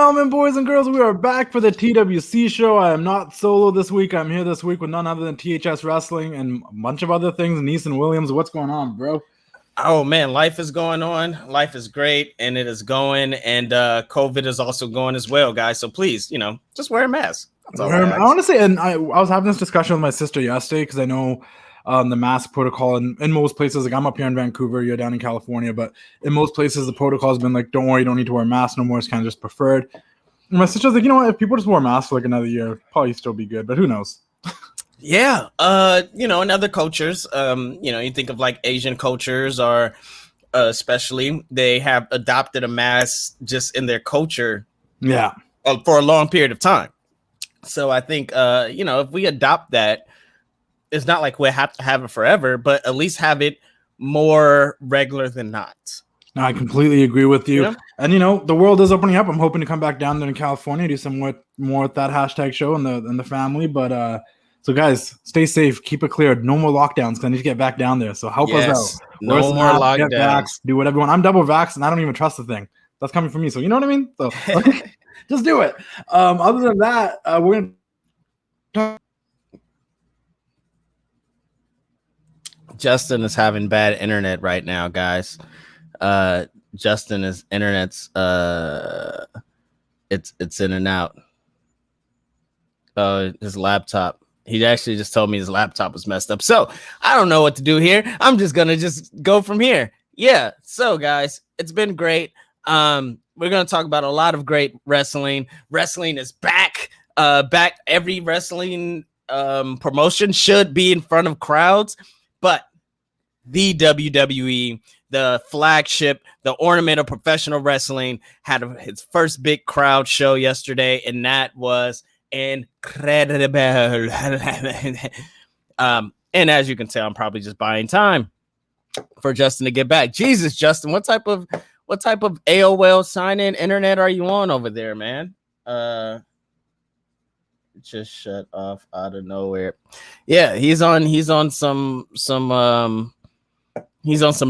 gentlemen, boys and girls, we are back for the TWC Show. I am not solo this week. I'm here this week with none other than THS Wrestling and a bunch of other things. Neesin Williams, what's going on, bro? Oh, man, life is going on. Life is great, and it is going, and COVID is also going as well, guys. So please, just wear a mask. That's all I want to say, and I was having this discussion with my sister yesterday because I know the mask protocol in most places, like I'm up here in Vancouver, you're down in California, but in most places the protocol has been like, don't worry, you don't need to wear a mask no more. It's kind of just preferred. And my sister's like, you know what, if people just wore masks for like another year, probably still be good, but who knows? Yeah, in other cultures, you think of like Asian cultures or especially they have adopted a mask just in their culture, for a long period of time. So I think if we adopt that, it's not like we have to have it forever, but at least have it more regular than not. No, I completely agree with you. And the world is opening up. I'm hoping to come back down there in California, do some more with that hashtag show and the family. But so guys, stay safe, keep it clear. No more lockdowns because I need to get back down there. So help us out. No more lockdowns. Do whatever you want. I'm double vaxxed and I don't even trust the thing. That's coming from me. So you know what I mean? So just do it. Other than that, we're gonna talk. Justin is having bad internet right now, guys. Justin's internet's it's in and out. His laptop. He actually just told me his laptop was messed up. So I don't know what to do here. I'm just gonna go from here. Yeah. So guys, it's been great. We're gonna talk about a lot of great wrestling. Wrestling is back. Back. Every wrestling promotion should be in front of crowds. But the WWE, the flagship, the ornament of professional wrestling, had its first big crowd show yesterday, and that was incredible. And as you can tell, I'm probably just buying time for Justin to get back. Jesus, Justin, what type of AOL sign-in internet are you on over there, man? Just shut off out of nowhere. Yeah, he's on some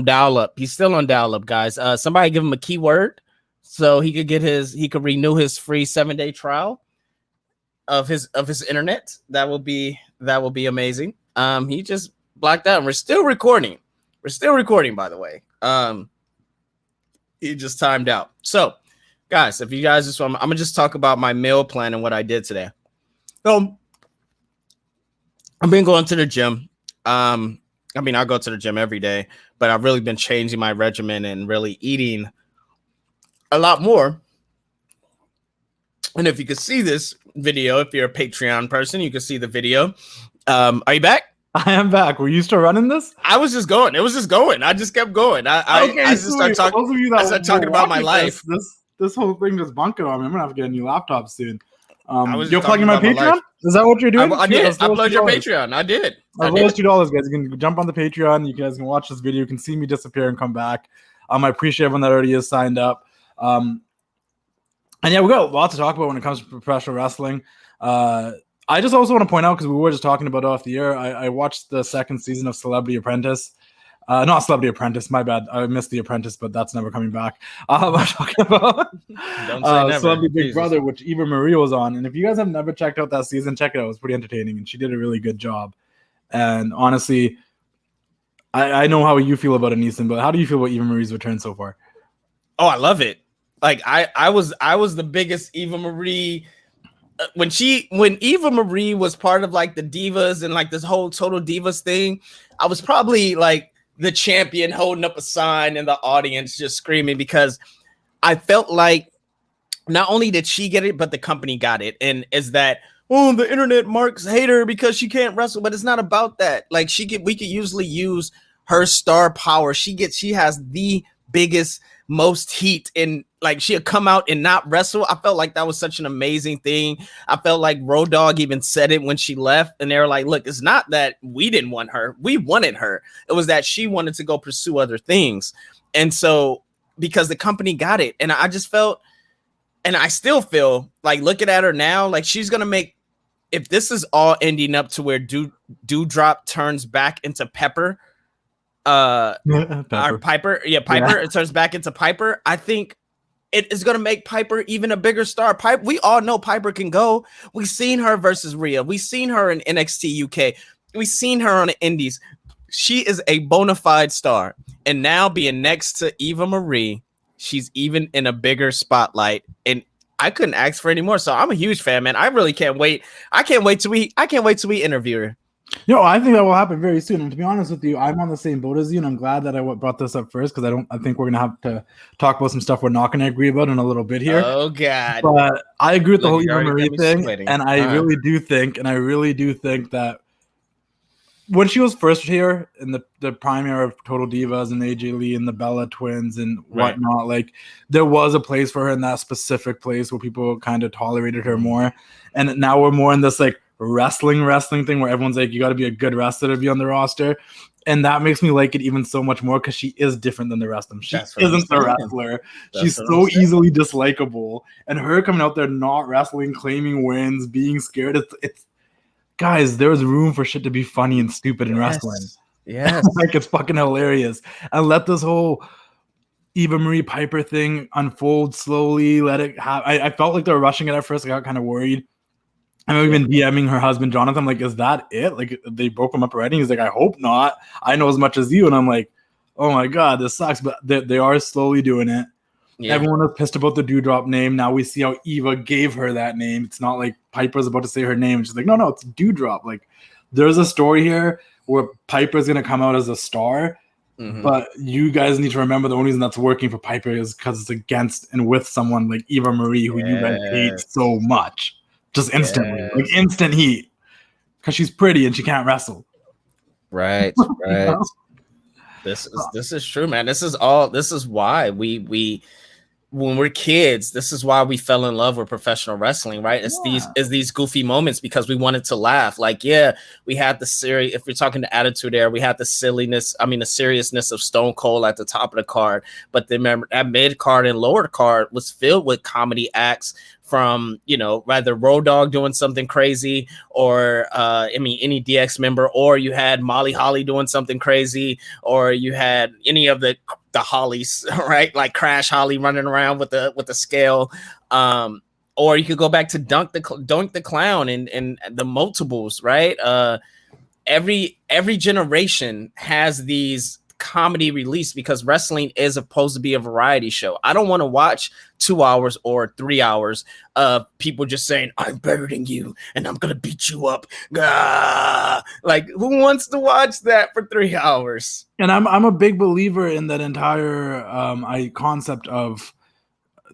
dial-up. He's still on dial-up, guys. Somebody give him a keyword so he could renew his free 7-day trial of his internet. That will be amazing. He just blacked out. And we're still recording, by the way. He just timed out. So, guys, if you guys just want, I'm gonna just talk about my meal plan and what I did today. So I've been going to the gym. I go to the gym every day, but I've really been changing my regimen and really eating a lot more. And if you could see this video, if you're a Patreon person, you can see the video. Are you back? I am back. Were you still running this? I was just going. It was just going. I just kept going. I just started talking about my life. This whole thing just bunkered on me. I'm gonna have to get a new laptop soon. You're plugging my Patreon? Is that what you're doing? I did. I plugged your Patreon. I did. As well as $2, guys. You can jump on the Patreon. You guys can watch this video. You can see me disappear and come back. I appreciate everyone that already is signed up. And yeah, we got a lot to talk about when it comes to professional wrestling. I just also want to point out, because we were just talking about it off the air, I watched the second season of Celebrity Apprentice. Not Celebrity Apprentice, my bad. I missed The Apprentice, but that's never coming back. I'm talking about Celebrity Big Brother, which Eva Marie was on. And if you guys have never checked out that season, check it out. It was pretty entertaining, and she did a really good job. And honestly, I know how you feel about Neesin, but how do you feel about Eva Marie's return so far? Oh, I love it. Like I was the biggest Eva Marie. When Eva Marie was part of like the Divas and like this whole Total Divas thing, I was probably like the champion holding up a sign in the audience just screaming, because I felt like not only did she get it, but the company got it. And is that, the internet marks hate her because she can't wrestle, but it's not about that. Like we could usually use her star power. She has the biggest, most heat, and like she'll come out and not wrestle. I felt like that was such an amazing thing. I felt like Road Dogg even said it when she left, and they were like, look, it's not that we didn't want her, we wanted her. It was that she wanted to go pursue other things. And so because the company got it, and I just felt, and I still feel like looking at her now, like she's gonna make, if this is all ending up to where Dewdrop turns back into Pepper, Piper. It turns back into Piper. I think it is going to make Piper even a bigger star. We all know Piper can go. We've seen her versus Rhea. We've seen her in NXT UK. We've seen her on the Indies. She is a bona fide star. And now being next to Eva Marie, she's even in a bigger spotlight. And I couldn't ask for any more. So I'm a huge fan, man. I really can't wait. I can't wait till we interview her. I think that will happen very soon. And to be honest with you, I'm on the same boat as you, and I'm glad that I brought this up first because I think we're gonna have to talk about some stuff we're not gonna agree about in a little bit here. Oh God! But I agree with the whole Eva Marie thing, and I really do think that when she was first here in the prime era of Total Divas and AJ Lee and the Bella Twins and whatnot, like there was a place for her in that specific place where people kind of tolerated her more. And now we're more in this like wrestling thing where everyone's like, you got to be a good wrestler to be on the roster. And that makes me like it even so much more because she is different than the rest of them. She isn't a wrestler. She's so easily dislikable. And her coming out there not wrestling, claiming wins, being scared, it's guys, there's room for shit to be funny and stupid in wrestling. Yes. Like it's fucking hilarious. And let this whole Eva Marie Piper thing unfold slowly. Let it happen. I felt like they were rushing it at first. I got kind of worried. I've been DMing her husband, Jonathan. I'm like, is that it? Like they broke him up already? He's like, I hope not. I know as much as you. And I'm like, oh my God, this sucks. But they are slowly doing it. Yeah. Everyone was pissed about the Dewdrop name. Now we see how Eva gave her that name. It's not like Piper's about to say her name. She's like, no, it's Dewdrop. Like, there's a story here where Piper's going to come out as a star. Mm-hmm. But you guys need to remember the only reason that's working for Piper is because it's against and with someone like Eva Marie, who you guys hate so much. Just instantly. Like instant heat. Because she's pretty and she can't wrestle. Right. This is true, man. This is why we when we're kids, this is why we fell in love with professional wrestling, right? It's these goofy moments because we wanted to laugh. Like, we had the serious, if you're talking to Attitude Era, we had the seriousness of Stone Cold at the top of the card. But remember, that mid card and lower card was filled with comedy acts from, rather Road Dogg doing something crazy or, any DX member, or you had Molly Holly doing something crazy, or you had any of the Hollies, right? Like Crash Holly running around with the scale. Or you could go back to Dunk the Clown and the multiples, right? Every generation has these comedy release because wrestling is supposed to be a variety show. I don't want to watch 2 hours or 3 hours of people just saying, I'm better than you and I'm gonna beat you up. Like, who wants to watch that for 3 hours? And I'm a big believer in that entire concept of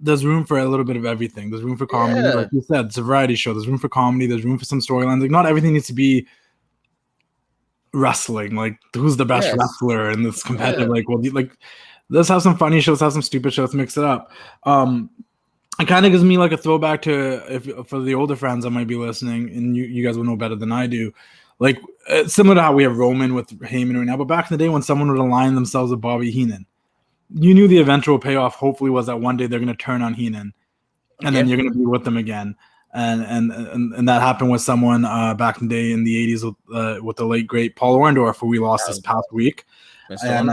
there's room for a little bit of everything. There's room for comedy, like you said, it's a variety show. There's room for comedy, there's room for some storylines. Like, not everything needs to be wrestling, like who's the best wrestler in this competitive, let's have some funny shows, have some stupid shows, mix it up. It kind of gives me like a throwback to for the older friends that might be listening, and you guys will know better than I do, like similar to how we have Roman with Heyman right now, but back in the day when someone would align themselves with Bobby Heenan, you knew the eventual payoff hopefully was that one day they're going to turn on Heenan and then you're going to be with them again. And that happened with someone back in the day in the 80s with the late great Paul Orndorff, who we lost this past week. And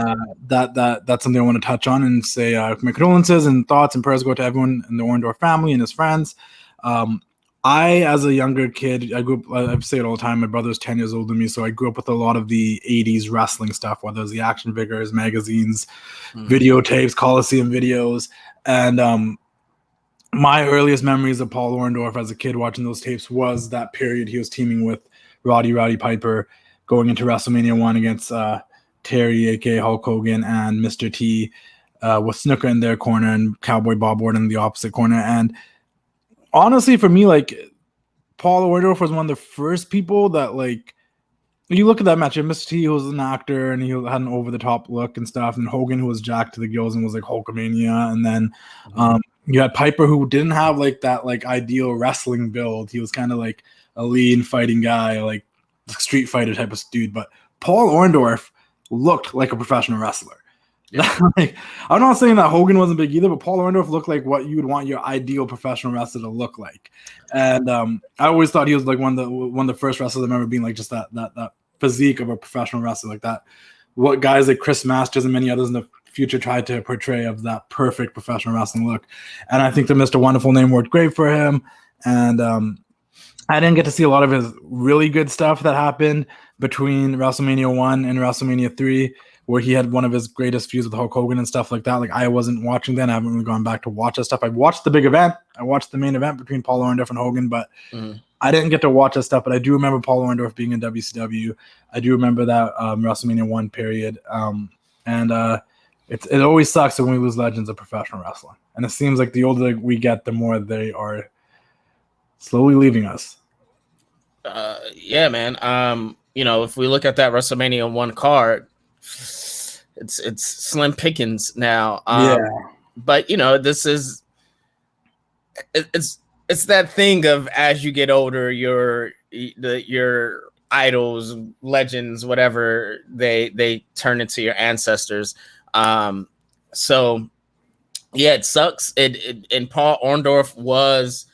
that's something I want to touch on and say my condolences and thoughts and prayers go to everyone in the Orndorff family and his friends. I, as a younger kid, I grew up, I say it all the time, my brother's 10 years older than me, so I grew up with a lot of the 80s wrestling stuff, whether it was the action figures, magazines, videotapes, Coliseum videos, and my earliest memories of Paul Orndorff as a kid watching those tapes was that period he was teaming with Roddy Piper going into WrestleMania 1 against Terry, aka Hulk Hogan, and Mr. T with Snooker in their corner and Cowboy Bob Orton in the opposite corner. And honestly, for me, like, Paul Orndorff was one of the first people that, like, you look at that match, and Mr. T, who was an actor and he had an over-the-top look and stuff, and Hogan, who was jacked to the gills and was like Hulkamania, and then you had Piper, who didn't have like that like ideal wrestling build. He was kind of like a lean fighting guy, like street fighter type of dude. But Paul Orndorff looked like a professional wrestler. Yeah. Like, I'm not saying that Hogan wasn't big either, but Paul Orndorff looked like what you would want your ideal professional wrestler to look like. And I always thought he was like one of the first wrestlers I remember being like just that physique of a professional wrestler like that. What guys like Chris Masters and many others in the Future tried to portray of that perfect professional wrestling look. And I think the Mr. Wonderful name worked great for him. And I didn't get to see a lot of his really good stuff that happened between WrestleMania 1 and WrestleMania 3, where he had one of his greatest feuds with Hulk Hogan and stuff like that. Like, I wasn't watching then. I haven't really gone back to watch that stuff. I watched the big event. I watched the main event between Paul Orndorff and Hogan, but I didn't get to watch that stuff. But I do remember Paul Orndorff being in WCW. I do remember that WrestleMania 1 period. It always sucks when we lose legends of professional wrestling. And it seems like the older we get, the more they are slowly leaving us. Yeah, man. If we look at that WrestleMania 1 card, it's slim pickings now. But this is it's that thing of, as you get older, your idols, legends, whatever, they turn into your ancestors. So yeah, it sucks. And Paul Orndorff was.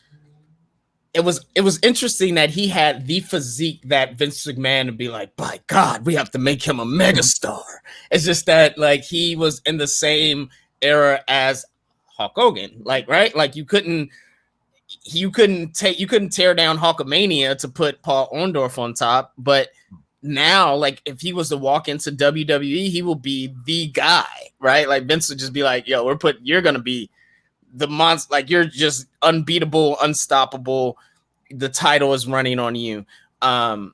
It was interesting that he had the physique that Vince McMahon would be like, by God, we have to make him a megastar. It's just that, like, he was in the same era as Hulk Hogan, like, right? Like, you couldn't tear down Hulkamania to put Paul Orndorff on top. But now, like, if he was to walk into WWE, he will be the guy, right? Like, Vince would just be like, yo, you're gonna be the monster, like, you're just unbeatable, unstoppable. The title is running on you. And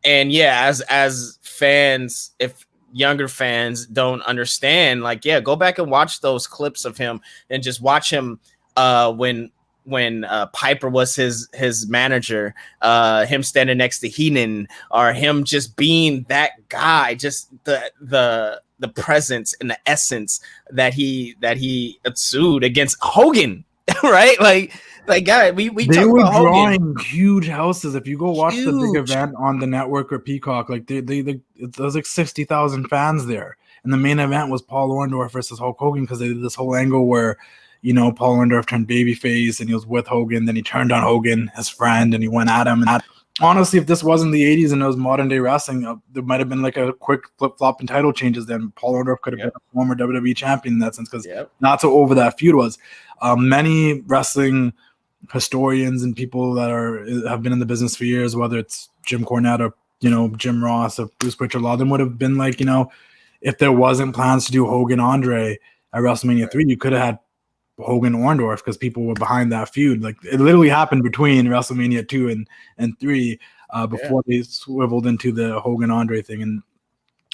yeah, as fans, if younger fans don't understand, like, yeah, go back and watch those clips of him and just watch him when Piper was his manager, him standing next to Heenan, or him just being that guy, just the presence and the essence that he exuded against Hogan, right? Like guy, we they were about drawing Hogan. Huge houses. If you go watch the big event on the network or Peacock, like there's like 60,000 fans there, and the main event was Paul Orndorff versus Hulk Hogan, because they did this whole angle where Paul Orndorff turned babyface and he was with Hogan, then he turned on Hogan, his friend, and he went at him. And honestly, if this wasn't the 80s and it was modern day wrestling, there might have been like a quick flip flop in title changes. Then Paul Orndorff could have been a former WWE champion in that sense, because that's how over that feud was. Many wrestling historians and people that have been in the business for years, whether it's Jim Cornette or Jim Ross or Bruce Pritchard, a lot of them would have been like, if there wasn't plans to do Hogan Andre at WrestleMania 3, you could have had Hogan Orndorff, because people were behind that feud. Like, it literally happened between WrestleMania 2 and 3 before they swiveled into the Hogan Andre thing. And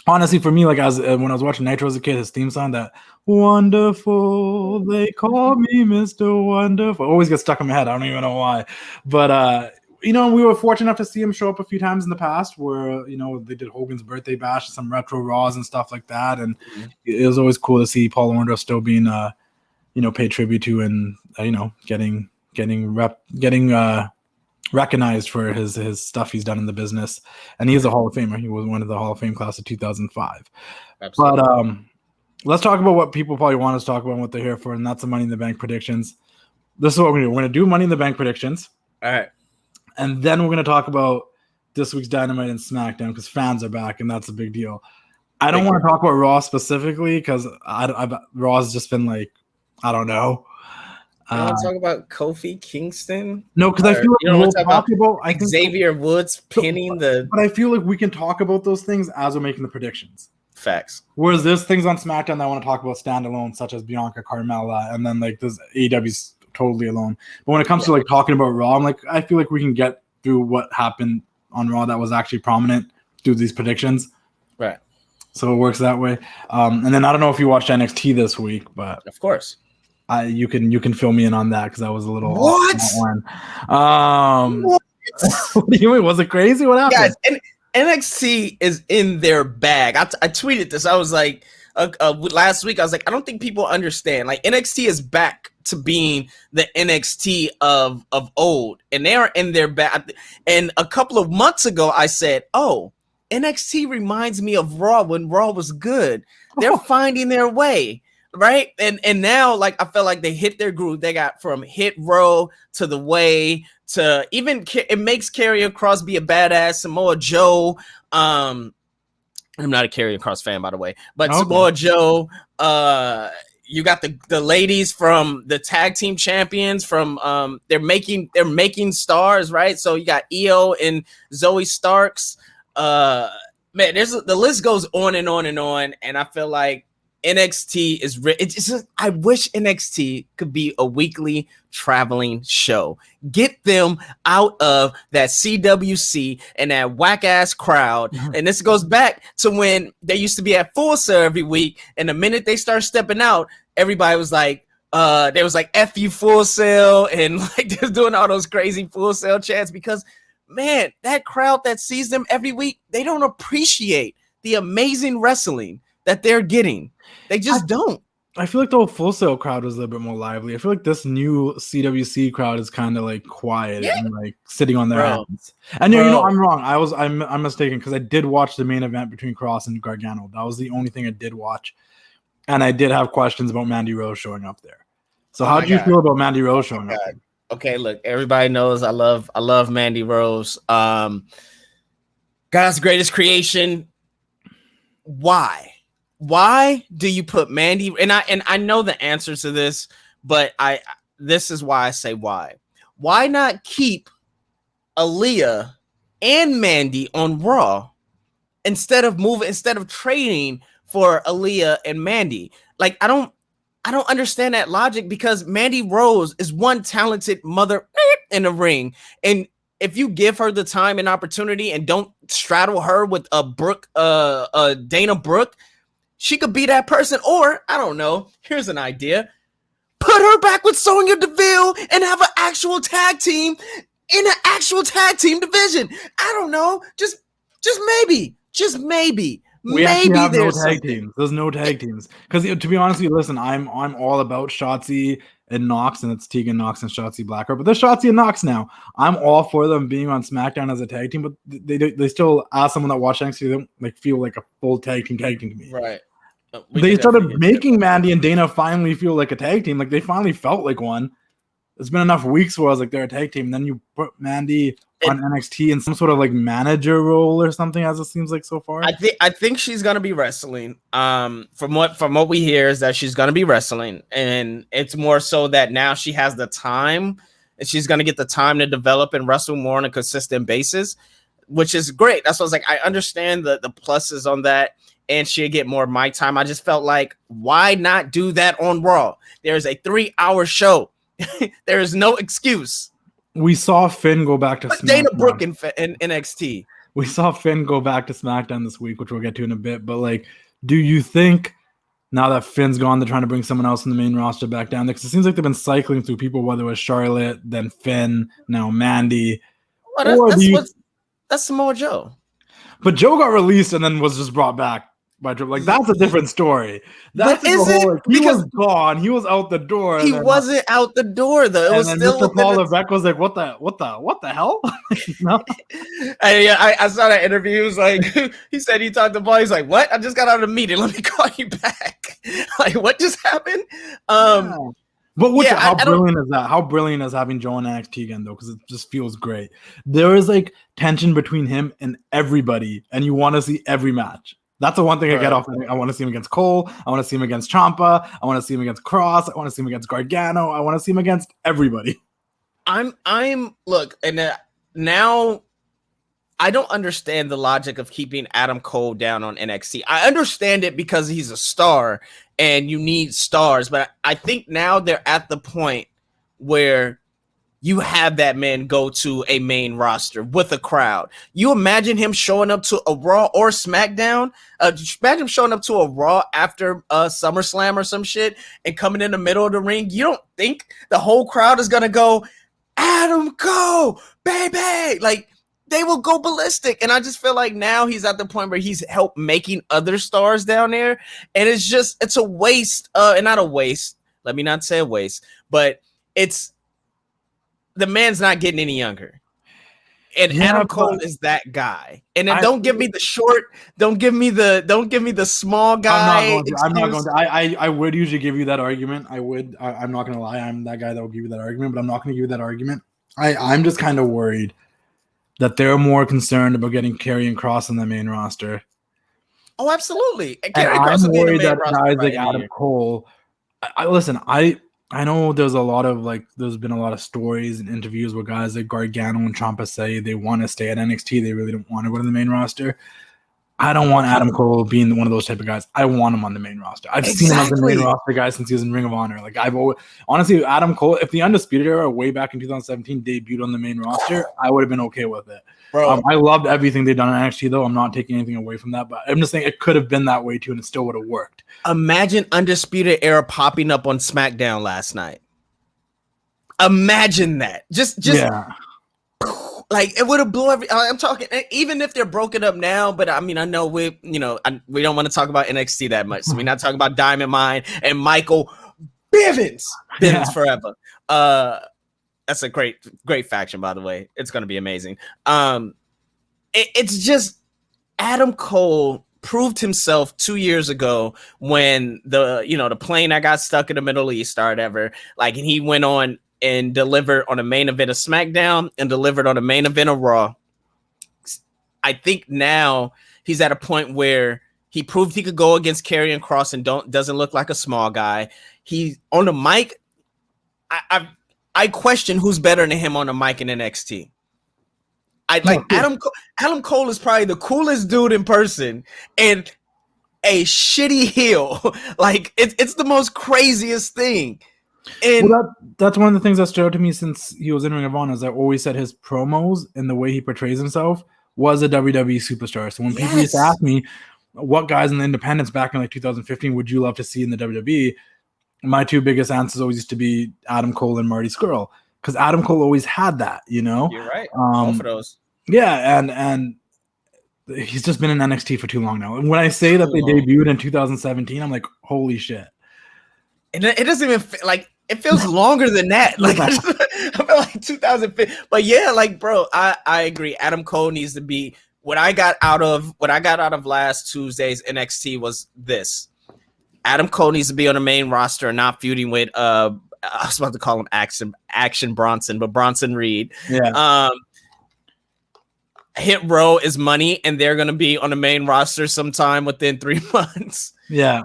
honestly, for me, like, as when I was watching Nitro as a kid, his theme song, that wonderful, they call me Mr. Wonderful, always gets stuck in my head. I don't even know why. But we were fortunate enough to see him show up a few times in the past where, they did Hogan's birthday bash, some retro Raws and stuff like that. And it was always cool to see Paul Orndorff still being paid tribute to, and getting recognized for his stuff he's done in the business. And he's a Hall of Famer. He was one of the Hall of Fame class of 2005. Absolutely. But let's talk about what people probably want us to talk about and what they're here for, and that's the Money in the Bank predictions. This is what we're going to do. We're going to do Money in the Bank predictions. All right. And then we're going to talk about this week's Dynamite and SmackDown, because fans are back, and that's a big deal. I don't want to talk about Raw specifically, because Raw's just been like, I don't know. You want to talk about Kofi Kingston? No, because I feel like we'll talk about Xavier Woods pinning But I feel like we can talk about those things as we're making the predictions. Facts. Whereas there's things on SmackDown that I want to talk about standalone, such as Bianca, Carmella, and then like this AEW's totally alone. But when it comes to like talking about Raw, I'm like, I feel like we can get through what happened on Raw that was actually prominent through these predictions. Right. So it works that way. And then I don't know if you watched NXT this week, but of course. You can fill me in on that, because I was a little what? What do you mean? Was it crazy? What happened? Guys, NXT is in their bag. I tweeted this. I was like, last week, I was like, I don't think people understand. Like, NXT is back to being the NXT of old, and they are in their bag. And a couple of months ago, I said, oh, NXT reminds me of Raw when Raw was good. They're finding their way. Right. And now, like, I felt like they hit their groove. They got from Hit Row to The Way to even it makes Karrion Kross be a badass, Samoa Joe. I'm not a Karrion Kross fan, by the way, but Okay. Samoa Joe, you got the ladies from the tag team champions from they're making stars, right? So you got Io and Zoe Starks. Man, the list goes on and on and on, and I feel like NXT is it's just, I wish NXT could be a weekly traveling show. Get them out of that CWC and that whack ass crowd. And this goes back to when they used to be at Full Sail every week, and the minute they start stepping out, everybody was like, there was like F you Full Sail, and like just doing all those crazy Full Sail chants, because man, that crowd that sees them every week, they don't appreciate the amazing wrestling that they're getting. They just don't. I feel like the whole Full Sail crowd was a little bit more lively. I feel like this new CWC crowd is kind of like quiet and like sitting on their hands. And you know, I'm wrong. I'm mistaken, because I did watch the main event between Cross and Gargano. That was the only thing I did watch, and I did have questions about Mandy Rose showing up there. So how do you feel about Mandy Rose showing up there? Okay, look, everybody knows I love Mandy Rose. God's greatest creation. Why do you put Mandy? And I know the answers to this, but this is why I say why. Why not keep Aaliyah and Mandy on Raw instead of trading for Aaliyah and Mandy? Like, I don't understand that logic, because Mandy Rose is one talented mother in the ring, and if you give her the time and opportunity and don't straddle her with a Dana Brooke, she could be that person. Or, I don't know, here's an idea. Put her back with Sonya Deville and have an actual tag team in an actual tag team division. I don't know. Just maybe. We actually have no tag teams. There's no tag teams. Because to be honest with you, listen, I'm all about Shotzi and Nox, and it's Tegan Nox and Shotzi Blackheart. But there's Shotzi and Nox now. I'm all for them being on SmackDown as a tag team, but they still, as someone that watched NXT, they don't like feel like a full tag team to me. Right. They started making Mandy and Dana finally feel like a tag team. Like, they finally felt like one. It's been enough weeks where I was like, they're a tag team. And then you put Mandy on NXT in some sort of like manager role or something, as it seems like so far. I think she's gonna be wrestling. From what we hear is that she's gonna be wrestling, and it's more so that now she has the time, and she's gonna get the time to develop and wrestle more on a consistent basis, which is great. That's what I was like. I understand the pluses on that, and she'll get more of my time. I just felt like, why not do that on Raw? There's a 3-hour show. There is no excuse. We saw Finn go back to SmackDown. Dana Brooke in NXT. We saw Finn go back to SmackDown this week, which we'll get to in a bit. But like, do you think now that Finn's gone, they're trying to bring someone else in the main roster back down there? Because it seems like they've been cycling through people, whether it was Charlotte, then Finn, now Mandy. Well, that's Samoa Joe. But Joe got released and then was just brought back by Triple. Like, that's a different story. That's he was gone. He was out the door. He wasn't out the door though. It was still. Mr. Paul Levesque was like, "What the hell?" No. I saw that interview. He was like, he said he talked to Paul. He's like, "What? I just got out of a meeting. Let me call you back." Like, what just happened? But how brilliant is that? How brilliant is having Joe in NXT again, though? Because it just feels great. There is like tension between him and everybody, and you want to see every match. That's the one thing I get off. I want to see him against Cole. I want to see him against Ciampa. I want to see him against Cross. I want to see him against Gargano. I want to see him against everybody. Look, and now I don't understand the logic of keeping Adam Cole down on NXT. I understand it because he's a star and you need stars, but I think now they're at the point where you have that man go to a main roster with a crowd. You imagine him showing up to a Raw or SmackDown. Imagine him showing up to a Raw after SummerSlam or some shit and coming in the middle of the ring. You don't think the whole crowd is going to go, Adam Cole, baby? Like, they will go ballistic. And I just feel like now he's at the point where he's helped making other stars down there. And it's a waste. And not a waste. Let me not say a waste, but the man's not getting any younger. And Adam Cole is that guy. And then don't give me the short, don't give me the small guy. I'm not going to. I would usually give you that argument. I'm not going to lie. I'm that guy that will give you that argument, but I'm not going to give you that argument. I'm just kind of worried that they're more concerned about getting Karrion Kross on the main roster Oh, absolutely. And And Karrion Kross I'm will be in the worried main that roster guys by like the end of the Adam year. Cole. Listen. I know there's a lot of there's been a lot of stories and interviews where guys like Gargano and Ciampa say they want to stay at NXT. They really don't want to go to the main roster. I don't want Adam Cole being one of those type of guys. I want him on the main roster. I've seen him as the main roster guy since he was in Ring of Honor. Like honestly, Adam Cole, if the Undisputed Era way back in 2017 debuted on the main roster, I would have been okay with it. Bro, I loved everything they've done in NXT, though. I'm not taking anything away from that, but I'm just saying it could have been that way too, and it still would have worked. Imagine Undisputed Era popping up on SmackDown last night. Imagine that. Just yeah. Like it would have blew every. I'm talking even if they're broken up now, but I mean I know we don't want to talk about NXT that much, so we're not talking about Diamond Mine and Michael Bivens forever. That's a great faction, by the way. It's going to be amazing. It's just Adam Cole proved himself 2 years ago when the plane that got stuck in the Middle East or whatever, and he went on and delivered on a main event of SmackDown and delivered on a main event of Raw. I think now he's at a point where he proved he could go against Karrion Kross and doesn't look like a small guy. He on the mic. I question who's better than him on the mic in NXT. Adam Cole is probably the coolest dude in person and a shitty heel. It's the most craziest thing. And that's one of the things that stood out to me since he was in Ring of Honor. Is I always said his promos and the way he portrays himself was a WWE superstar. So when people used to ask me what guys in the independents back in 2015 would you love to see in the WWE, my two biggest answers always used to be Adam Cole and Marty Scurll, because Adam Cole always had that. You're right. Both of those. Yeah, and he's just been in NXT for too long now. And when I say that they debuted in 2017, I'm like, holy shit. And it doesn't even it feels longer than that. I feel like 2015. But yeah, bro, I agree. Adam Cole needs to be what I got out of last Tuesday's NXT was this. Adam Cole needs to be on the main roster and not feuding with I was about to call him Action Bronson, but Bronson Reed. Yeah. Hit Row is money, and they're gonna be on the main roster sometime within 3 months. Yeah.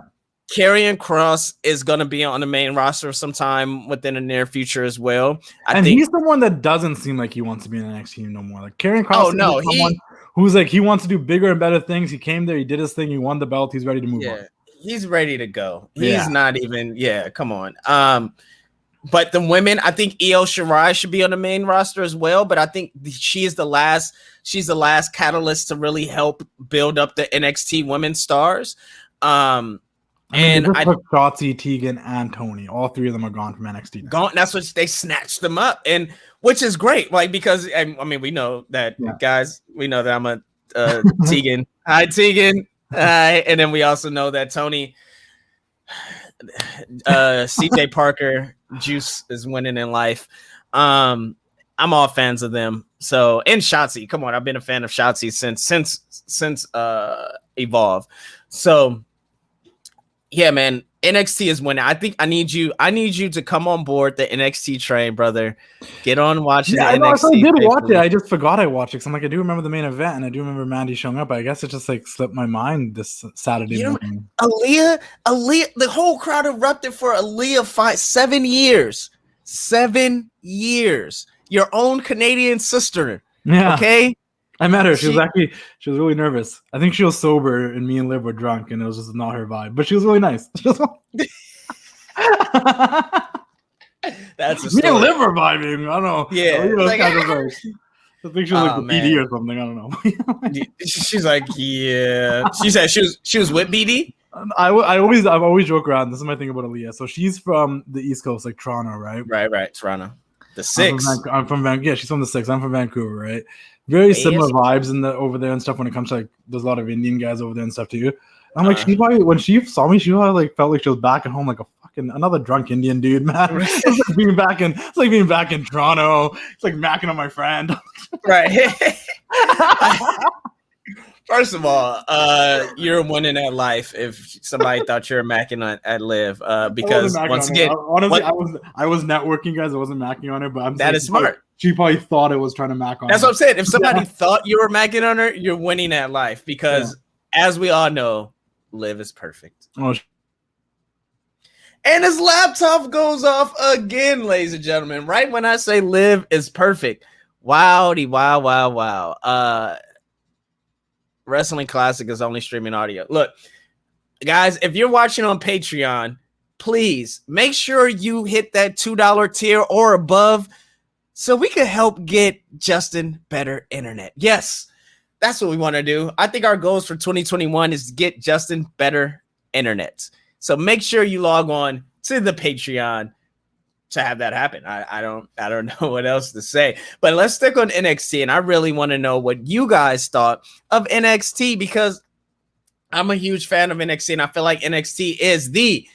Karrion Kross is going to be on the main roster sometime within the near future as well. I think he's the one that doesn't seem like he wants to be in the NXT no more. Karrion Kross is someone who's he wants to do bigger and better things. He came there, he did his thing, he won the belt, he's ready to move on. He's ready to go. He's not even, come on. But the women, I think Io Shirai should be on the main roster as well, but I think she's the last catalyst to really help build up the NXT women's stars. And I took Shotzi, Tegan, and Tony. All three of them are gone from NXT. Gone. That's what they snatched them up, and which is great. Because I mean, we know that guys. We know that I'm a Tegan. Hi, Tegan. Hi, and then we also know that Tony, CJ Parker, Juice is winning in life. I'm all fans of them. So and Shotzi. Come on, I've been a fan of Shotzi since Evolve. So. Yeah, man. NXT is winning. I think I need you to come on board the NXT train, brother. Get on watching the NXT. I did watch it. I just forgot I watched it. Cause I'm I do remember the main event, and I do remember Mandy showing up. I guess it just slipped my mind this Saturday morning. Aaliyah, the whole crowd erupted for Aaliyah 7 years. 7 years. Your own Canadian sister. Yeah. Okay. I met her. She was really nervous. I think she was sober and me and Liv were drunk and it was just not her vibe. But she was really nice. That's a story. Me and Liv were vibing. I don't know. Yeah. I think she was BD or something. I don't know. She's like, yeah. She said she was with BD? I've always joke around. This is my thing about Aaliyah. So she's from the East Coast, Toronto, right? Right. Toronto. The 6. I'm from Vancouver. Yeah, she's from the 6. I'm from Vancouver, right? Very similar vibes over there and stuff when it comes to there's a lot of Indian guys over there and stuff too. I'm she probably when she saw me, she probably felt like she was back at home like a fucking another drunk Indian dude, man. It's like being back in Toronto. It's like macking on my friend. Right. First of all, you're winning at life if somebody thought you were macking at Liv. Because once again, honestly, I was networking, guys. I wasn't macking on her, but that is smart. She probably thought it was trying to mac on her. That's what I'm saying. If somebody thought you were macking on her, you're winning at life because as we all know, Liv is perfect. Oh, and his laptop goes off again, ladies and gentlemen. Right when I say Liv is perfect. Wowdy, wow. Wrestling Classic is only streaming audio. Look, guys, if you're watching on Patreon, please make sure you hit that $2 tier or above so we can help get Justin better internet. Yes, that's what we want to do. I think our goals for 2021 is to get Justin better internet. So make sure you log on to the Patreon to have that happen. I don't know what else to say. But let's stick on NXT, and I really want to know what you guys thought of NXT because I'm a huge fan of NXT, and I feel like NXT is the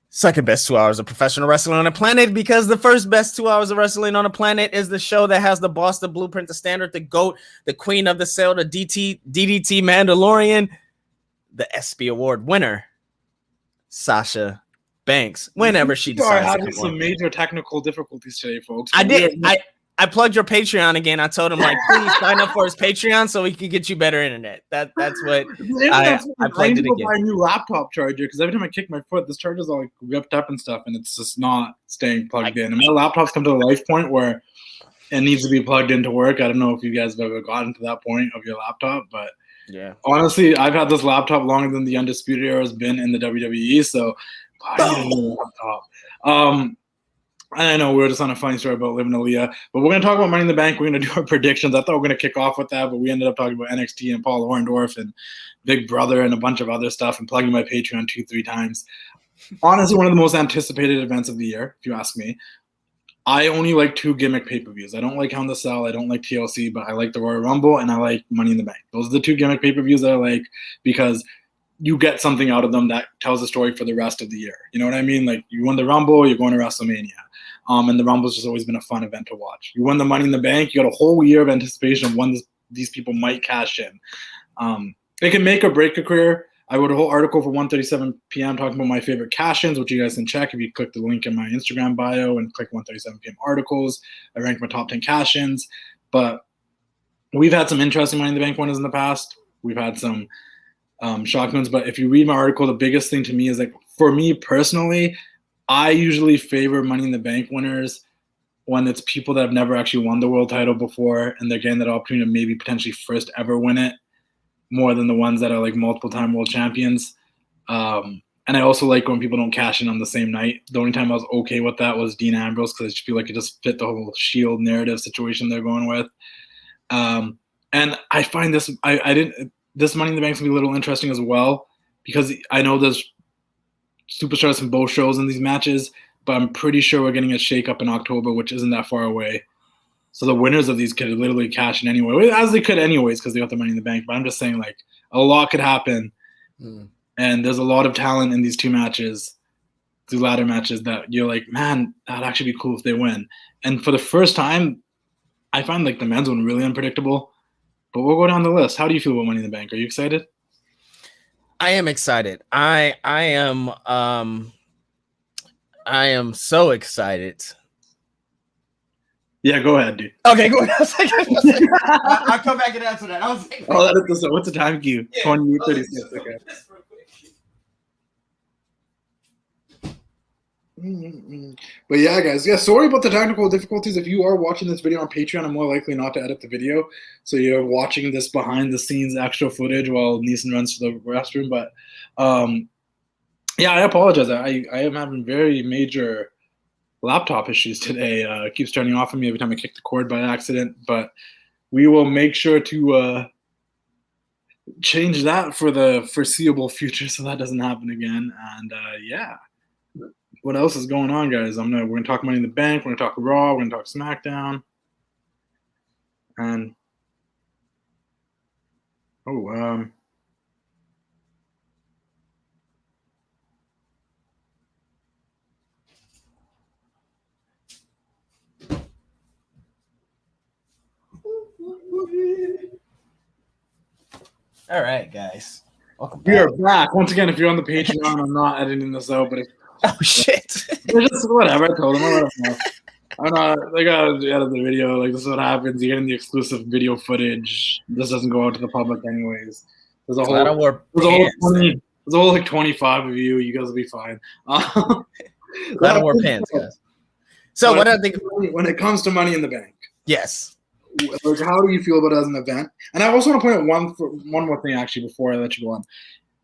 second best 2 hours of professional wrestling on the planet because the first best 2 hours of wrestling on the planet is the show that has the boss, the blueprint, the standard, the GOAT, the queen of the cell, the DDT Mandalorian, the ESPY award winner, Sasha Banks, whenever she decides having to come some on. major technical difficulties today, folks. I did. I plugged your Patreon again. I told him, like, please sign up for his Patreon so we can get you better internet. That's what I plugged it again. Buy a new laptop charger because every time I kick my foot, this charger's all like ripped up and stuff, and it's just not staying plugged in. And my laptop's come to a life point where it needs to be plugged into work. I don't know if you guys have ever gotten to that point of your laptop, but yeah, honestly, I've had this laptop longer than the Undisputed Era has been in the WWE, so I need a new laptop. I know we're just on a funny story about Liv and Aaliyah, but we're going to talk about Money in the Bank. We're going to do our predictions. I thought we were going to kick off with that, but we ended up talking about NXT and Paul Orndorff and Big Brother and a bunch of other stuff and plugging my Patreon 2-3 times. Honestly, one of the most anticipated events of the year, if you ask me. I only like 2 gimmick pay-per-views. I don't like Hell in a Cell. I don't like TLC, but I like the Royal Rumble and I like Money in the Bank. Those are the 2 gimmick pay-per-views that I like because you get something out of them that tells a story for the rest of the year. You know what I mean? Like you win the Rumble, you're going to WrestleMania. And the Rumble's just always been a fun event to watch. You win the Money in the Bank, you got a whole year of anticipation of when these people might cash in. It can make or break a career. I wrote a whole article for 1:37 p.m. talking about my favorite cash-ins, which you guys can check if you click the link in my Instagram bio and click 1:37 p.m. articles. I ranked my top 10 cash-ins. But we've had some interesting Money in the Bank winners in the past. We've had some shock ones. But if you read my article, the biggest thing to me is, like, for me personally, I usually favor Money in the Bank winners when it's people that have never actually won the world title before and they're getting that opportunity to maybe potentially first ever win it, more than the ones that are like multiple time world champions. And I also like when people don't cash in on the same night. The only time I was okay with that was Dean Ambrose because I just feel like it just fit the whole Shield narrative situation they're going with. And I find this this Money in the Bank is gonna be a little interesting as well because I know there's superstars from both shows in these matches, but I'm pretty sure we're getting a shakeup in October, which isn't that far away. So the winners of these could literally cash in anyway, as they could anyways because they got the Money in the Bank. But I'm just saying, like, a lot could happen. And there's a lot of talent in these 2 matches, 2 ladder matches that you're like, man, that'd actually be cool if they win. And for the first time, I find like the men's one really unpredictable. But we'll go down the list. How do you feel about Money in the Bank? Are you excited? I am excited. I am so excited. Yeah, go ahead, dude. Okay, go ahead. I'll come back and answer that. I was like, what's the time cue? Yeah, 20:36. Okay. But yeah, guys. Yeah, sorry about the technical difficulties. If you are watching this video on Patreon, I'm more likely not to edit the video. So you're watching this behind the scenes extra footage while Neesin runs to the restroom. But yeah, I apologize. I am having very major laptop issues today. It keeps turning off on me every time I kick the cord by accident. But we will make sure to change that for the foreseeable future so that doesn't happen again. And yeah. What else is going on, guys? We're gonna talk Money in the Bank. We're gonna talk Raw. We're gonna talk SmackDown. And all right, guys. Welcome we back. are back once again. If you're on the Patreon, I'm not editing this out, but Oh shit! just whatever. I told them. I let them know. I'm not. They gotta edit the video. Like, this is what happens. You're getting the exclusive video footage. This doesn't go out to the public anyways. There's a Glad I whole, wore there's a whole pants. 20, there's a whole like 25 of you. You guys will be fine. Glad I wore pants, guys. So what I think when it comes to Money in the Bank, yes. like, how do you feel about it as an event? And I also want to point out one more thing actually before I let you go on.